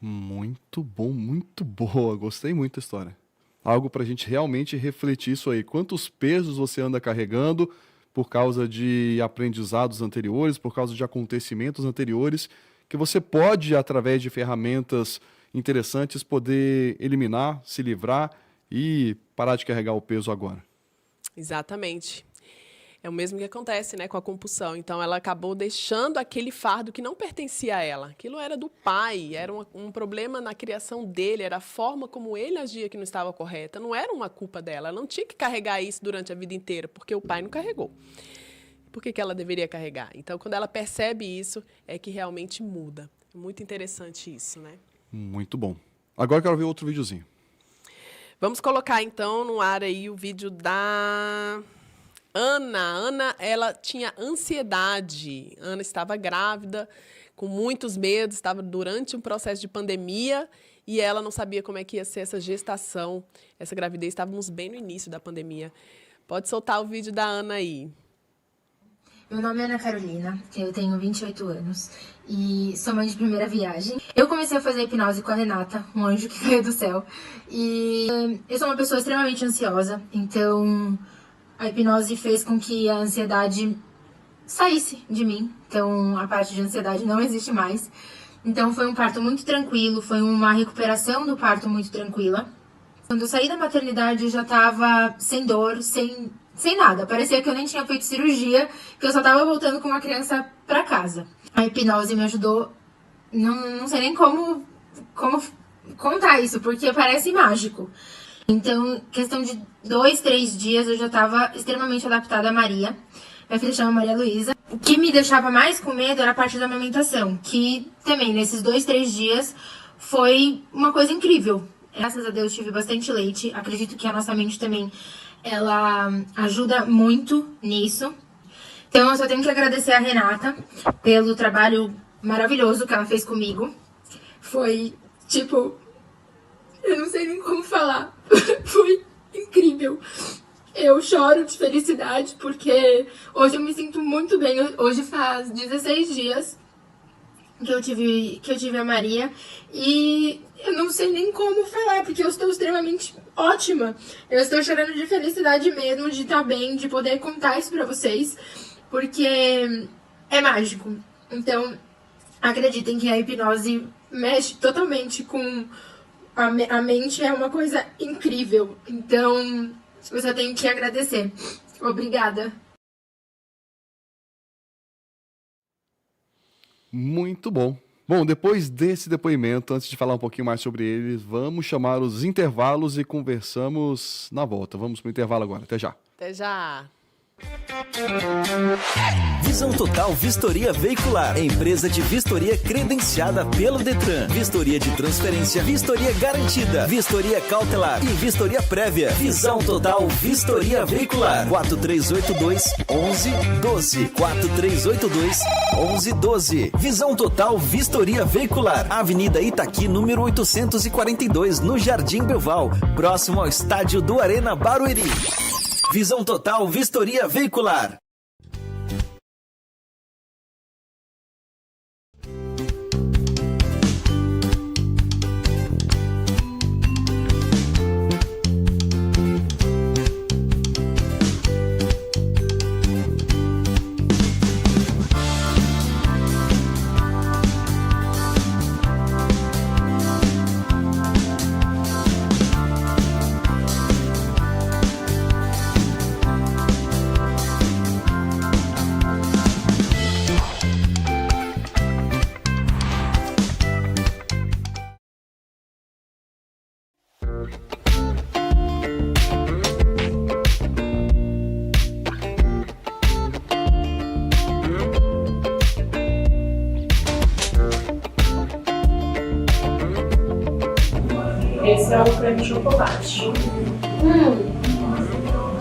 Muito bom, muito boa. Gostei muito da história. Algo para a gente realmente refletir isso aí. Quantos pesos você anda carregando por causa de aprendizados anteriores, por causa de acontecimentos anteriores, que você pode, através de ferramentas interessantes, poder eliminar, se livrar e parar de carregar o peso agora. Exatamente. É o mesmo que acontece, né, com a compulsão. Então, ela acabou deixando aquele fardo que não pertencia a ela. Aquilo era do pai, era um problema na criação dele, era a forma como ele agia que não estava correta. Não era uma culpa dela, ela não tinha que carregar isso durante a vida inteira, porque o pai não carregou. Por que ela deveria carregar? Então, quando ela percebe isso, é que realmente muda. É muito interessante isso, né? Muito bom. Agora eu quero ver outro videozinho. Vamos colocar, então, no ar aí o vídeo da Ana. Ana, ela tinha ansiedade. Ana estava grávida, com muitos medos, estava durante um processo de pandemia e ela não sabia como é que ia ser essa gestação, essa gravidez. Estávamos bem no início da pandemia. Pode soltar o vídeo da Ana aí. Meu nome é Ana Carolina, eu tenho 28 anos e sou mãe de primeira viagem. Eu comecei a fazer hipnose com a Renata, um anjo que caiu do céu. E eu sou uma pessoa extremamente ansiosa, então a hipnose fez com que a ansiedade saísse de mim. Então a parte de ansiedade não existe mais. Então foi um parto muito tranquilo, foi uma recuperação do parto muito tranquila. Quando eu saí da maternidade eu já estava sem dor, sem nada. Parecia que eu nem tinha feito cirurgia, que eu só tava voltando com uma criança pra casa. A hipnose me ajudou, não sei nem como contar isso, porque parece mágico. Então, questão de 2, 3 dias, eu já tava extremamente adaptada a Maria. Minha filha chama Maria Luísa. O que me deixava mais com medo era a parte da amamentação, que também, nesses 2, 3 dias, foi uma coisa incrível. Graças a Deus, tive bastante leite. Acredito que a nossa mente também ela ajuda muito nisso. Então eu só tenho que agradecer a Renata pelo trabalho maravilhoso que ela fez comigo. Foi, tipo, eu não sei nem como falar. Foi incrível. Eu choro de felicidade porque hoje eu me sinto muito bem. Hoje faz 16 dias que eu tive a Maria e eu não sei nem como falar, porque eu estou extremamente ótima. Eu estou chorando de felicidade mesmo, de estar bem, de poder contar isso pra vocês, porque é mágico. Então, acreditem que a hipnose mexe totalmente com a mente, é uma coisa incrível. Então, eu só tenho que agradecer. Obrigada. Muito bom. Bom, depois desse depoimento, antes de falar um pouquinho mais sobre eles, vamos chamar os intervalos e conversamos na volta. Vamos para o intervalo agora. Até já. Até já. Visão Total Vistoria Veicular, empresa de vistoria credenciada pelo Detran. Vistoria de transferência, vistoria garantida, vistoria cautelar e vistoria prévia. Visão Total Vistoria Veicular. 4382-1112. 4382-1112. Visão Total Vistoria Veicular. Avenida Itaqui, número 842, no Jardim Belval, próximo ao estádio do Arena Barueri. Visão Total Vistoria Veicular. Esse é o creme de chocolate.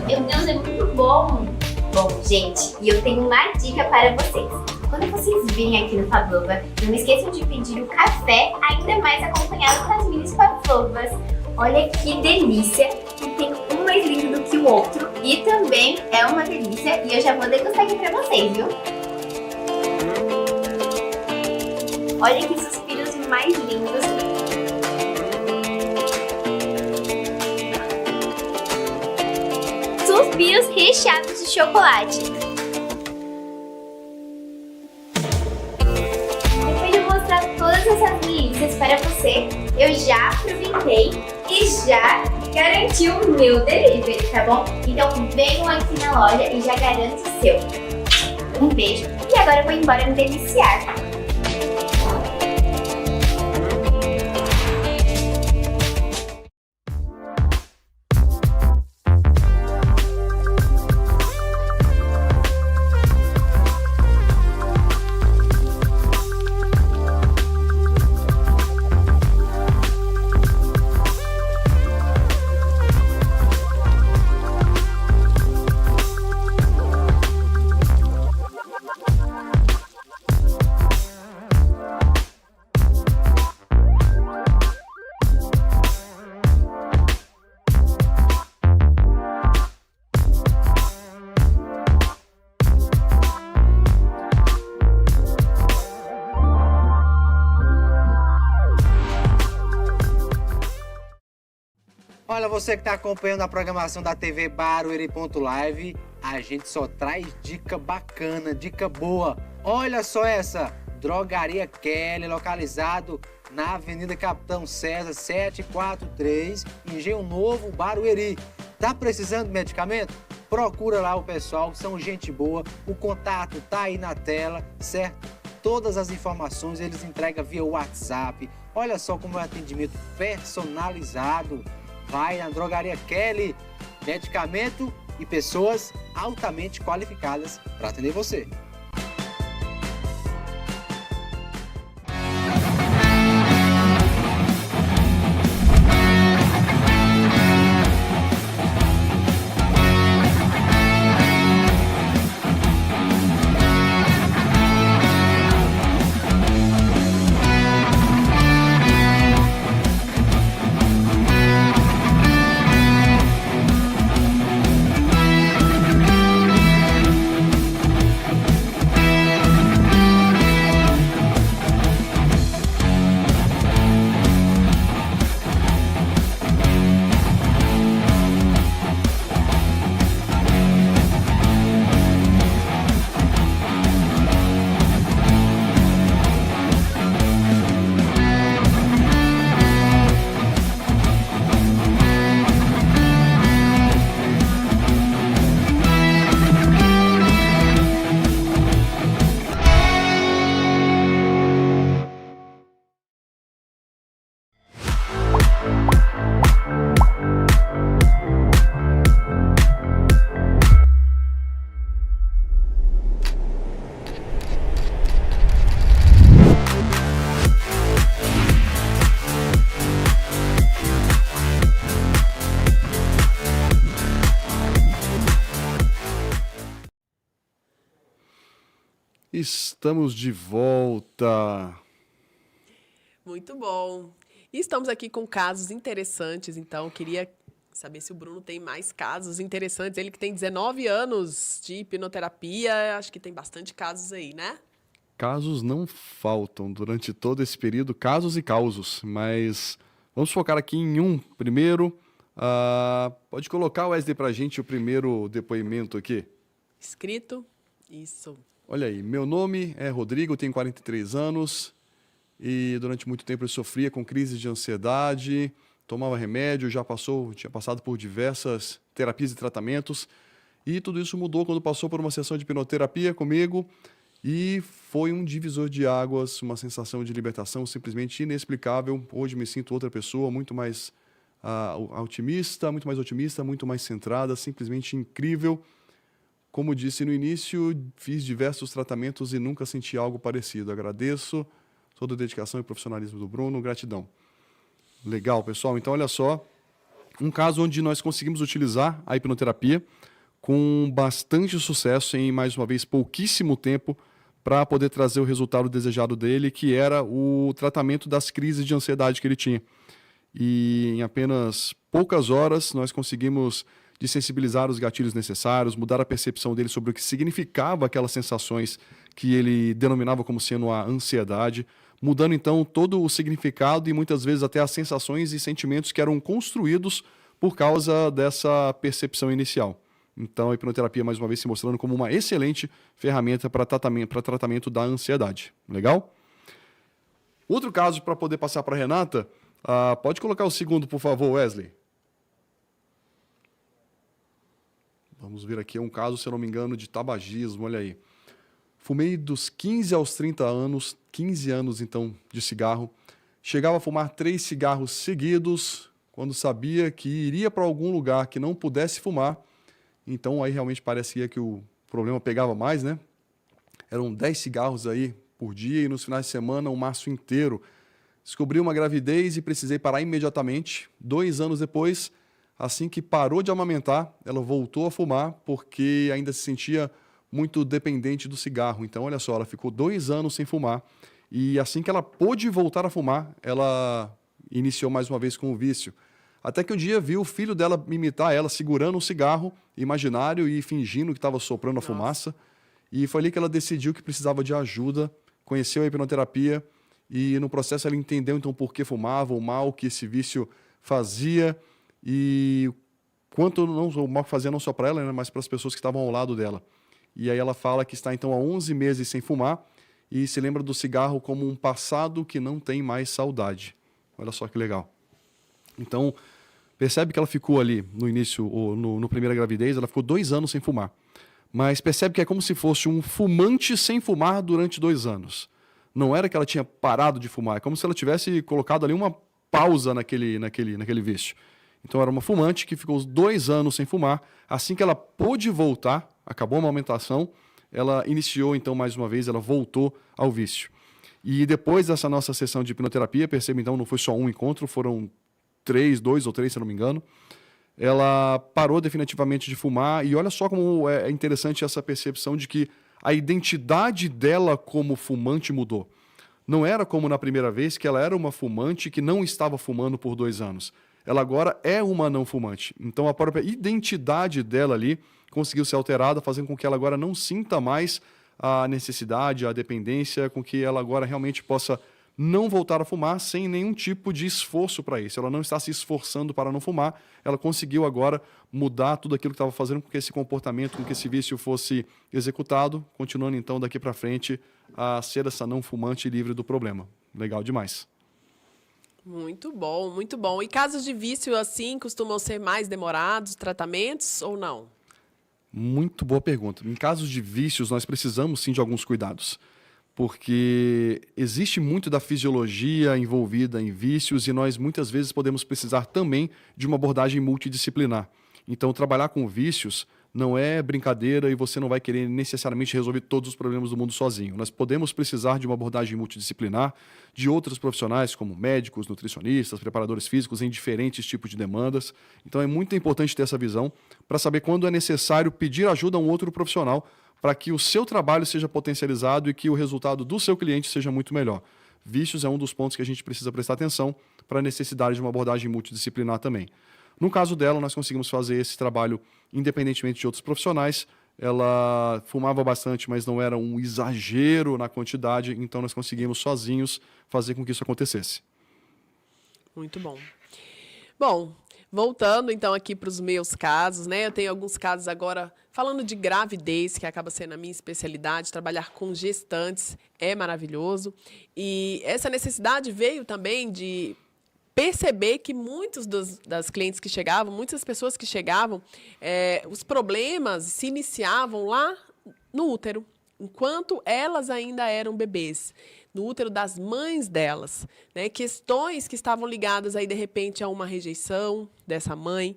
Meu Deus, é muito bom! Bom, gente, e eu tenho uma dica para vocês. Quando vocês virem aqui no Pavlova, não esqueçam de pedir o café, ainda mais acompanhado com as minis Pavlovas. Olha que delícia! E tem um mais lindo do que o outro. E também é uma delícia. E eu já vou degustar aqui pra vocês, viu? Olha que suspiros mais lindos. Suspiros recheados de chocolate. Depois de mostrar todas essas delícias para você, eu já aproveitei e já garantir o meu delivery, tá bom? Então venham aqui na loja e já garanto o seu. Um beijo e agora eu vou embora me deliciar. Olha, você que está acompanhando a programação da TV Barueri.live, a gente só traz dica bacana, dica boa. Olha só essa, Drogaria Kelly, localizado na Avenida Capitão César 743, Engenho Novo, Barueri. Tá precisando de medicamento? Procura lá o pessoal, são gente boa, o contato tá aí na tela, certo? Todas as informações eles entregam via WhatsApp. Olha só como é um atendimento personalizado. Vai na Drogaria Kelly, medicamento e pessoas altamente qualificadas para atender você. Estamos de volta. Muito bom. E estamos aqui com casos interessantes, então eu queria saber se o Bruno tem mais casos interessantes. Ele que tem 19 anos de hipnoterapia, acho que tem bastante casos aí, né? Casos não faltam durante todo esse período, casos e causos, mas vamos focar aqui em um primeiro. Pode colocar, Wesley, pra gente o primeiro depoimento aqui. Escrito? Isso. Olha aí, meu nome é Rodrigo, tenho 43 anos e durante muito tempo eu sofria com crises de ansiedade, tomava remédio, tinha passado por diversas terapias e tratamentos e tudo isso mudou quando passou por uma sessão de hipnoterapia comigo e foi um divisor de águas, uma sensação de libertação simplesmente inexplicável. Hoje me sinto outra pessoa, muito mais otimista, muito mais centrada, simplesmente incrível. Como disse no início, fiz diversos tratamentos e nunca senti algo parecido. Agradeço toda a dedicação e profissionalismo do Bruno, gratidão. Legal, pessoal. Então, olha só, um caso onde nós conseguimos utilizar a hipnoterapia com bastante sucesso em, mais uma vez, pouquíssimo tempo para poder trazer o resultado desejado dele, que era o tratamento das crises de ansiedade que ele tinha. E em apenas poucas horas nós conseguimos desensibilizar os gatilhos necessários, mudar a percepção dele sobre o que significava aquelas sensações que ele denominava como sendo a ansiedade, mudando então todo o significado e muitas vezes até as sensações e sentimentos que eram construídos por causa dessa percepção inicial. Então a hipnoterapia mais uma vez se mostrando como uma excelente ferramenta para tratamento da ansiedade. Legal? Outro caso para poder passar para a Renata, pode colocar o segundo, por favor, Wesley. Vamos ver aqui, é um caso, se eu não me engano, de tabagismo, olha aí. Fumei dos 15 aos 30 anos, 15 anos, então, de cigarro. Chegava a fumar 3 cigarros seguidos, quando sabia que iria para algum lugar que não pudesse fumar. Então, aí realmente parecia que o problema pegava mais, né? Eram 10 cigarros aí por dia e nos finais de semana um maço inteiro. Descobri uma gravidez e precisei parar imediatamente. 2 anos depois, assim que parou de amamentar, ela voltou a fumar porque ainda se sentia muito dependente do cigarro. Então, olha só, ela ficou 2 anos sem fumar e assim que ela pôde voltar a fumar, ela iniciou mais uma vez com o vício. Até que um dia viu o filho dela imitar ela segurando um cigarro imaginário e fingindo que estava soprando a fumaça. E foi ali que ela decidiu que precisava de ajuda, conheceu a hipnoterapia e no processo ela entendeu então por que fumava, o mal que esse vício fazia e quanto não, o mal que fazia não só para ela, né, mas para as pessoas que estavam ao lado dela. E aí ela fala que está então há 11 meses sem fumar e se lembra do cigarro como um passado que não tem mais saudade. Olha só que legal. Então, percebe que ela ficou ali no início, ou no primeira gravidez, ela ficou 2 anos sem fumar. Mas percebe que é como se fosse um fumante sem fumar durante 2 anos. Não era que ela tinha parado de fumar, é como se ela tivesse colocado ali uma pausa naquele vício. Então era uma fumante que ficou 2 anos sem fumar. Assim que ela pôde voltar, acabou a amamentação, ela iniciou então mais uma vez, ela voltou ao vício. E depois dessa nossa sessão de hipnoterapia, percebe então, não foi só um encontro, foram 2 ou 3, se eu não me engano. Ela parou definitivamente de fumar e olha só como é interessante essa percepção de que a identidade dela como fumante mudou. Não era como na primeira vez, que ela era uma fumante que não estava fumando por 2 anos. Ela agora é uma não fumante. Então a própria identidade dela ali conseguiu ser alterada, fazendo com que ela agora não sinta mais a necessidade, a dependência, com que ela agora realmente possa não voltar a fumar sem nenhum tipo de esforço para isso. Ela não está se esforçando para não fumar, ela conseguiu agora mudar tudo aquilo que estava fazendo com que esse comportamento, com que esse vício fosse executado, continuando então daqui para frente a ser essa não fumante livre do problema. Legal demais. Muito bom, muito bom. E casos de vício assim costumam ser mais demorados, tratamentos ou não? Muito boa pergunta. Em casos de vícios, nós precisamos sim de alguns cuidados. Porque existe muito da fisiologia envolvida em vícios e nós muitas vezes podemos precisar também de uma abordagem multidisciplinar. Então, trabalhar com vícios não é brincadeira e você não vai querer necessariamente resolver todos os problemas do mundo sozinho. Nós podemos precisar de uma abordagem multidisciplinar, de outros profissionais como médicos, nutricionistas, preparadores físicos em diferentes tipos de demandas. Então, é muito importante ter essa visão para saber quando é necessário pedir ajuda a um outro profissional para que o seu trabalho seja potencializado e que o resultado do seu cliente seja muito melhor. Vícios é um dos pontos que a gente precisa prestar atenção para a necessidade de uma abordagem multidisciplinar também. No caso dela, nós conseguimos fazer esse trabalho independentemente de outros profissionais. Ela fumava bastante, mas não era um exagero na quantidade, então nós conseguimos sozinhos fazer com que isso acontecesse. Muito bom. Bom, voltando então aqui para os meus casos, né? Eu tenho alguns casos agora falando de gravidez, que acaba sendo a minha especialidade. Trabalhar com gestantes é maravilhoso. E essa necessidade veio também de perceber que muitos das clientes que chegavam, muitas pessoas que chegavam, os problemas se iniciavam lá no útero, enquanto elas ainda eram bebês, no útero das mães delas, né? Questões que estavam ligadas aí, de repente, a uma rejeição dessa mãe.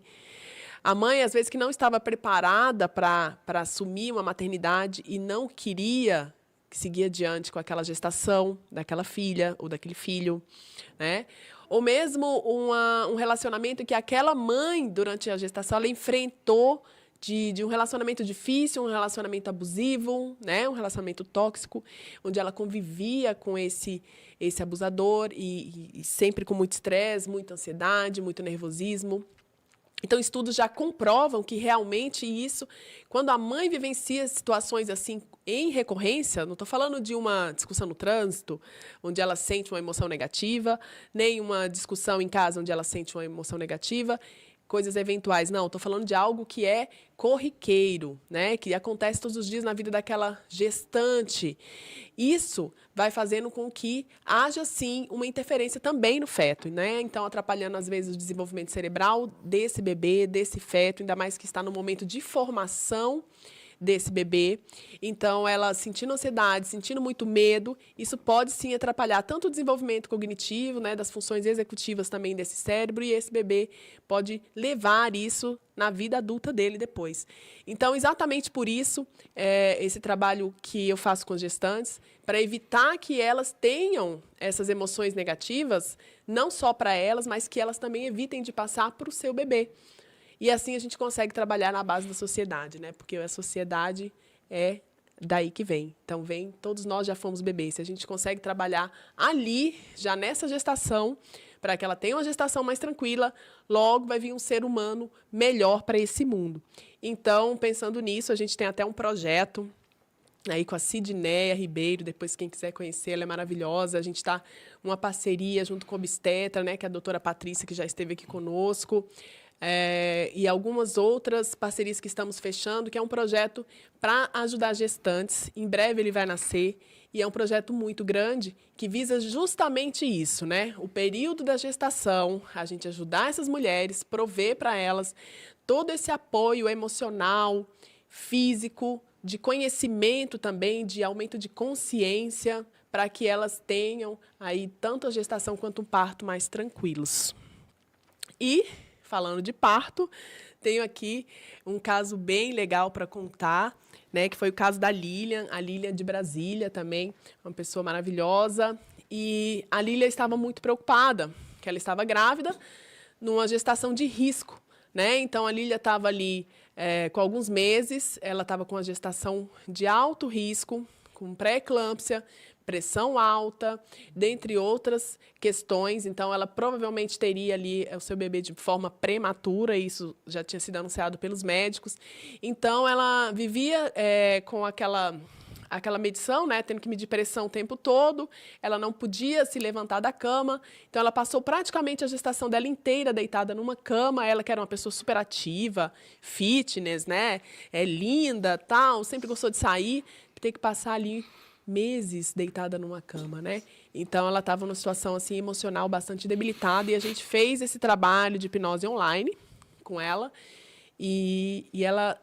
A mãe, às vezes, que não estava preparada para assumir uma maternidade e não queria seguir adiante com aquela gestação daquela filha ou daquele filho, né? Ou mesmo um relacionamento que aquela mãe, durante a gestação, ela enfrentou de um relacionamento difícil, um relacionamento abusivo, né? Um relacionamento tóxico, onde ela convivia com esse abusador e sempre com muito estresse, muita ansiedade, muito nervosismo. Então, estudos já comprovam que realmente isso, quando a mãe vivencia situações assim em recorrência, não estou falando de uma discussão no trânsito, onde ela sente uma emoção negativa, nem uma discussão em casa onde ela sente uma emoção negativa, coisas eventuais. Não, estou falando de algo que é corriqueiro, né? Que acontece todos os dias na vida daquela gestante. Isso vai fazendo com que haja, sim, uma interferência também no feto, né? Então, atrapalhando, às vezes, o desenvolvimento cerebral desse bebê, desse feto, ainda mais que está no momento de formação desse bebê. Então, ela sentindo ansiedade, sentindo muito medo, isso pode sim atrapalhar tanto o desenvolvimento cognitivo, né, das funções executivas também desse cérebro, e esse bebê pode levar isso na vida adulta dele depois. Então, exatamente por isso, esse trabalho que eu faço com as gestantes, para evitar que elas tenham essas emoções negativas, não só para elas, mas que elas também evitem de passar para o seu bebê. E assim a gente consegue trabalhar na base da sociedade, né? Porque a sociedade é daí que vem. Então, todos nós já fomos bebês. Se a gente consegue trabalhar ali, já nessa gestação, para que ela tenha uma gestação mais tranquila, logo vai vir um ser humano melhor para esse mundo. Então, pensando nisso, a gente tem até um projeto aí com a Sidneia Ribeiro, depois quem quiser conhecer, ela é maravilhosa. A gente está uma parceria junto com a obstetra, né, que é a doutora Patrícia, que já esteve aqui conosco. E algumas outras parcerias que estamos fechando, que é um projeto para ajudar gestantes. Em breve ele vai nascer e é um projeto muito grande que visa justamente isso, né? O período da gestação, a gente ajudar essas mulheres, prover para elas todo esse apoio emocional, físico, de conhecimento também, de aumento de consciência, para que elas tenham aí tanto a gestação quanto o parto mais tranquilos. E falando de parto, tenho aqui um caso bem legal para contar, né, que foi o caso da Lilian, a Lilian de Brasília também, uma pessoa maravilhosa. E a Lilian estava muito preocupada, que ela estava grávida, numa gestação de risco, né? Então, a Lilian estava ali com alguns meses, ela estava com a gestação de alto risco, com pré-eclâmpsia, pressão alta, dentre outras questões. Então, ela provavelmente teria ali o seu bebê de forma prematura, isso já tinha sido anunciado pelos médicos. Então, ela vivia com aquela medição, né, tendo que medir pressão o tempo todo, ela não podia se levantar da cama, então ela passou praticamente a gestação dela inteira deitada numa cama, ela que era uma pessoa super ativa, fitness, né, linda, tal, sempre gostou de sair, ter que passar ali meses deitada numa cama, né? Então, ela estava numa situação assim, emocional bastante debilitada e a gente fez esse trabalho de hipnose online com ela e ela,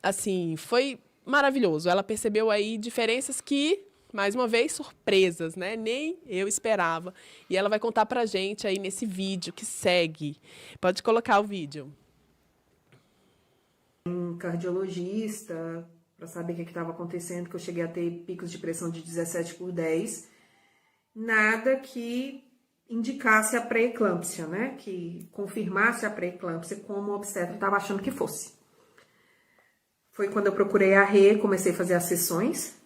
assim, foi maravilhoso. Ela percebeu aí diferenças que, mais uma vez, surpresas, né? Nem eu esperava. E ela vai contar pra gente aí nesse vídeo que segue. Pode colocar o vídeo. Um cardiologista, para saber o que estava acontecendo, que eu cheguei a ter picos de pressão de 17/10, nada que indicasse a pré-eclâmpsia, né? Que confirmasse a pré-eclâmpsia como o obstetra estava achando que fosse. Foi quando eu procurei a Rê, comecei a fazer as sessões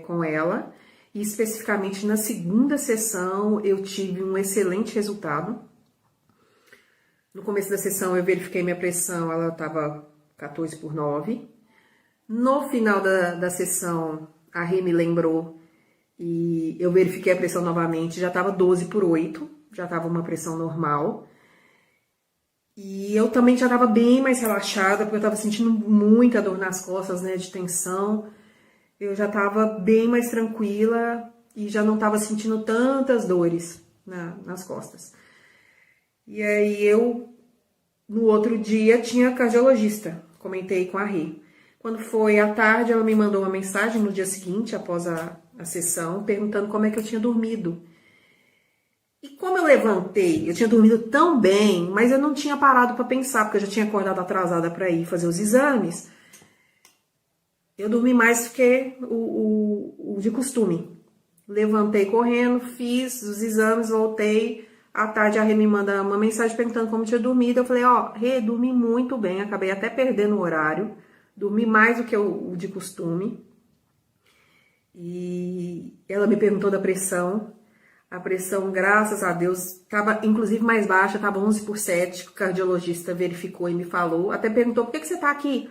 com ela, e especificamente na segunda sessão eu tive um excelente resultado. No começo da sessão eu verifiquei minha pressão, ela estava 14/9. No final da sessão, a Rê me lembrou e eu verifiquei a pressão novamente, já estava 12/8, já estava uma pressão normal. E eu também já estava bem mais relaxada, porque eu estava sentindo muita dor nas costas, né, de tensão. Eu já estava bem mais tranquila e já não estava sentindo tantas dores nas costas. E aí no outro dia, tinha cardiologista, comentei com a Rê. Quando foi à tarde, ela me mandou uma mensagem no dia seguinte, após a sessão, perguntando como é que eu tinha dormido. E como eu levantei, eu tinha dormido tão bem, mas eu não tinha parado para pensar, porque eu já tinha acordado atrasada para ir fazer os exames. Eu dormi mais do que o de costume. Levantei correndo, fiz os exames, voltei. À tarde a Rê me manda uma mensagem perguntando como eu tinha dormido. Eu falei, Rê, dormi muito bem, acabei até perdendo o horário. Dormi mais do que o de costume. E ela me perguntou da pressão. A pressão, graças a Deus, estava inclusive mais baixa, estava 11/7. O cardiologista verificou e me falou. Até perguntou, por que você está aqui?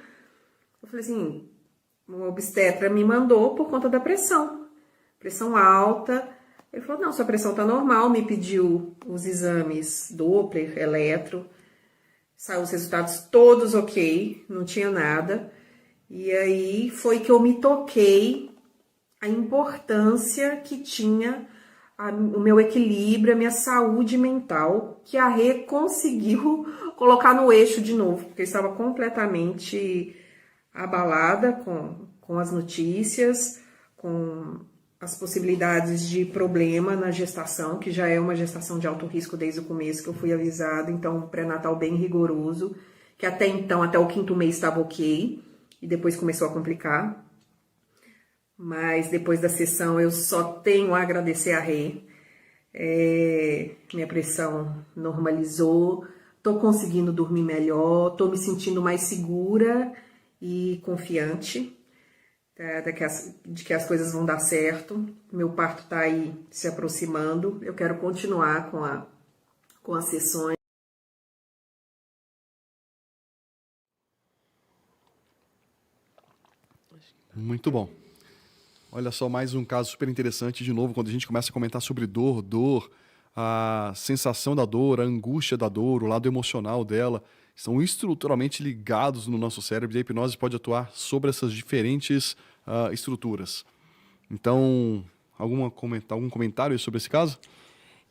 Eu falei assim, o obstetra me mandou por conta da pressão. Pressão alta. Ele falou, não, sua pressão está normal. Me pediu os exames Doppler, eletro. Saiu os resultados todos ok, não tinha nada. E aí foi que eu me toquei a importância que tinha o meu equilíbrio, a minha saúde mental, que a Rê conseguiu colocar no eixo de novo, porque eu estava completamente abalada com as notícias, com as possibilidades de problema na gestação, que já é uma gestação de alto risco desde o começo, que eu fui avisada, então um pré-natal bem rigoroso, que até então, até o 5º mês estava ok, e depois começou a complicar. Mas depois da sessão eu só tenho a agradecer a Rê. Minha pressão normalizou, tô conseguindo dormir melhor, tô me sentindo mais segura e confiante de que as coisas vão dar certo. Meu parto tá aí se aproximando, eu quero continuar com as sessões. Muito bom. Olha só, mais um caso super interessante, de novo, quando a gente começa a comentar sobre dor, a sensação da dor, a angústia da dor, o lado emocional dela, são estruturalmente ligados no nosso cérebro, e a hipnose pode atuar sobre essas diferentes estruturas. Então, algum comentário sobre esse caso?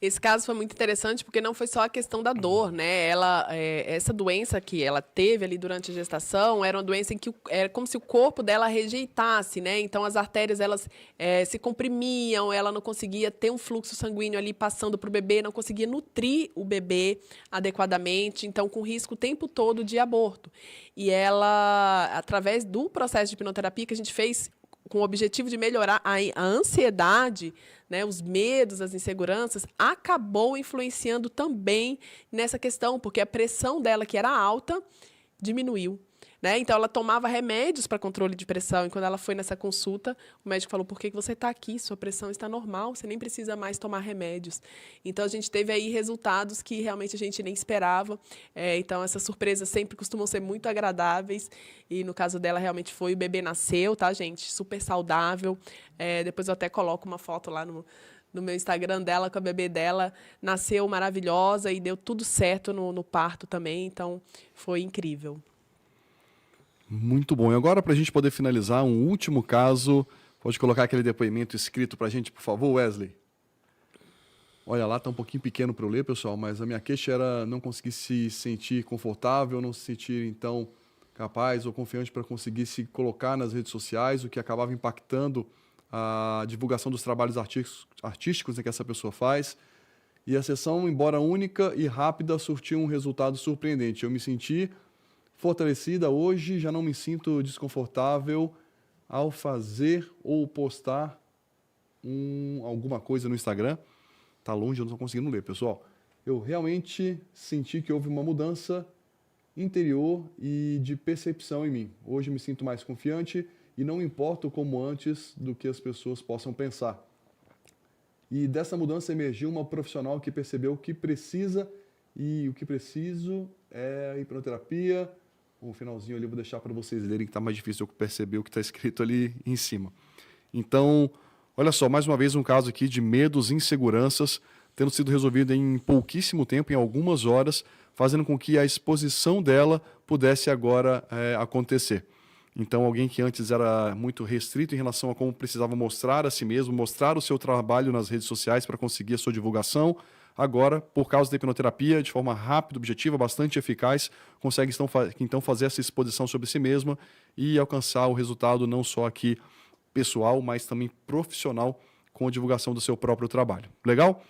Esse caso foi muito interessante porque não foi só a questão da dor, né? Essa doença que ela teve ali durante a gestação era uma doença em que era como se o corpo dela rejeitasse, né? Então as artérias elas se comprimiam, ela não conseguia ter um fluxo sanguíneo ali passando para o bebê, não conseguia nutrir o bebê adequadamente, então com risco o tempo todo de aborto. E ela, através do processo de hipnoterapia que a gente fez com o objetivo de melhorar a ansiedade, né, os medos, as inseguranças, acabou influenciando também nessa questão, porque a pressão dela, que era alta, diminuiu. Né? Então, ela tomava remédios para controle de pressão, e quando ela foi nessa consulta, o médico falou, por que você está aqui? Sua pressão está normal, você nem precisa mais tomar remédios. Então, a gente teve aí resultados que realmente a gente nem esperava. Então, essas surpresas sempre costumam ser muito agradáveis, e no caso dela, realmente foi, o bebê nasceu, tá, gente? Super saudável. Depois eu até coloco uma foto lá no meu Instagram dela, com a bebê dela, nasceu maravilhosa e deu tudo certo no parto também, então foi incrível. Muito bom. E agora, para a gente poder finalizar, um último caso, pode colocar aquele depoimento escrito para a gente, por favor, Wesley? Olha lá, está um pouquinho pequeno para eu ler, pessoal, mas a minha queixa era não conseguir se sentir confortável, não se sentir, então, capaz ou confiante para conseguir se colocar nas redes sociais, o que acabava impactando a divulgação dos trabalhos artísticos que essa pessoa faz. E a sessão, embora única e rápida, surtiu um resultado surpreendente. Eu me senti fortalecida hoje, já não me sinto desconfortável ao fazer ou postar alguma coisa no Instagram. Tá longe, eu não estou conseguindo ler, pessoal. Eu realmente senti que houve uma mudança interior e de percepção em mim. Hoje me sinto mais confiante e não importo como antes do que as pessoas possam pensar. E dessa mudança emergiu uma profissional que percebeu o que precisa, e o que preciso é hipnoterapia. O finalzinho ali eu vou deixar para vocês lerem, que está mais difícil eu perceber o que está escrito ali em cima. Então, olha só, mais uma vez um caso aqui de medos e inseguranças tendo sido resolvido em pouquíssimo tempo, em algumas horas, fazendo com que a exposição dela pudesse agora acontecer. Então, alguém que antes era muito restrito em relação a como precisava mostrar a si mesmo, mostrar o seu trabalho nas redes sociais para conseguir a sua divulgação, agora, por causa da hipnoterapia, de forma rápida, objetiva, bastante eficaz, consegue então fazer essa exposição sobre si mesma e alcançar o resultado não só aqui pessoal, mas também profissional, com a divulgação do seu próprio trabalho. Legal?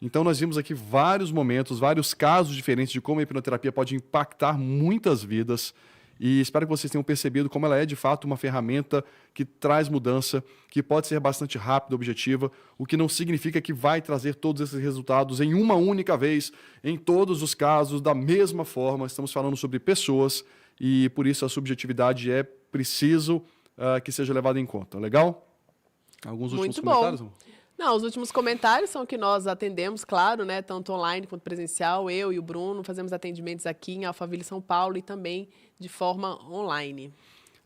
Então, nós vimos aqui vários momentos, vários casos diferentes de como a hipnoterapia pode impactar muitas vidas. E espero que vocês tenham percebido como ela é, de fato, uma ferramenta que traz mudança, que pode ser bastante rápida, objetiva, o que não significa que vai trazer todos esses resultados em uma única vez, em todos os casos, da mesma forma. Estamos falando sobre pessoas e, por isso, a subjetividade é preciso que seja levada em conta. Legal? Alguns últimos comentários? Não, os últimos comentários são que nós atendemos, claro, né, tanto online quanto presencial. Eu e o Bruno fazemos atendimentos aqui em Alphaville, São Paulo, e também de forma online.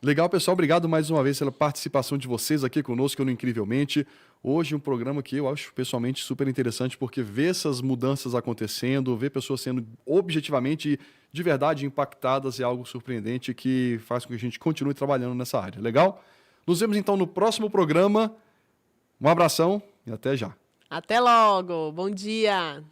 Legal, pessoal. Obrigado mais uma vez pela participação de vocês aqui conosco no Incrivelmente. Hoje um programa que eu acho pessoalmente super interessante, porque ver essas mudanças acontecendo, ver pessoas sendo objetivamente, de verdade impactadas, é algo surpreendente que faz com que a gente continue trabalhando nessa área. Legal? Nos vemos então no próximo programa. Um abração e até já. Até logo. Bom dia.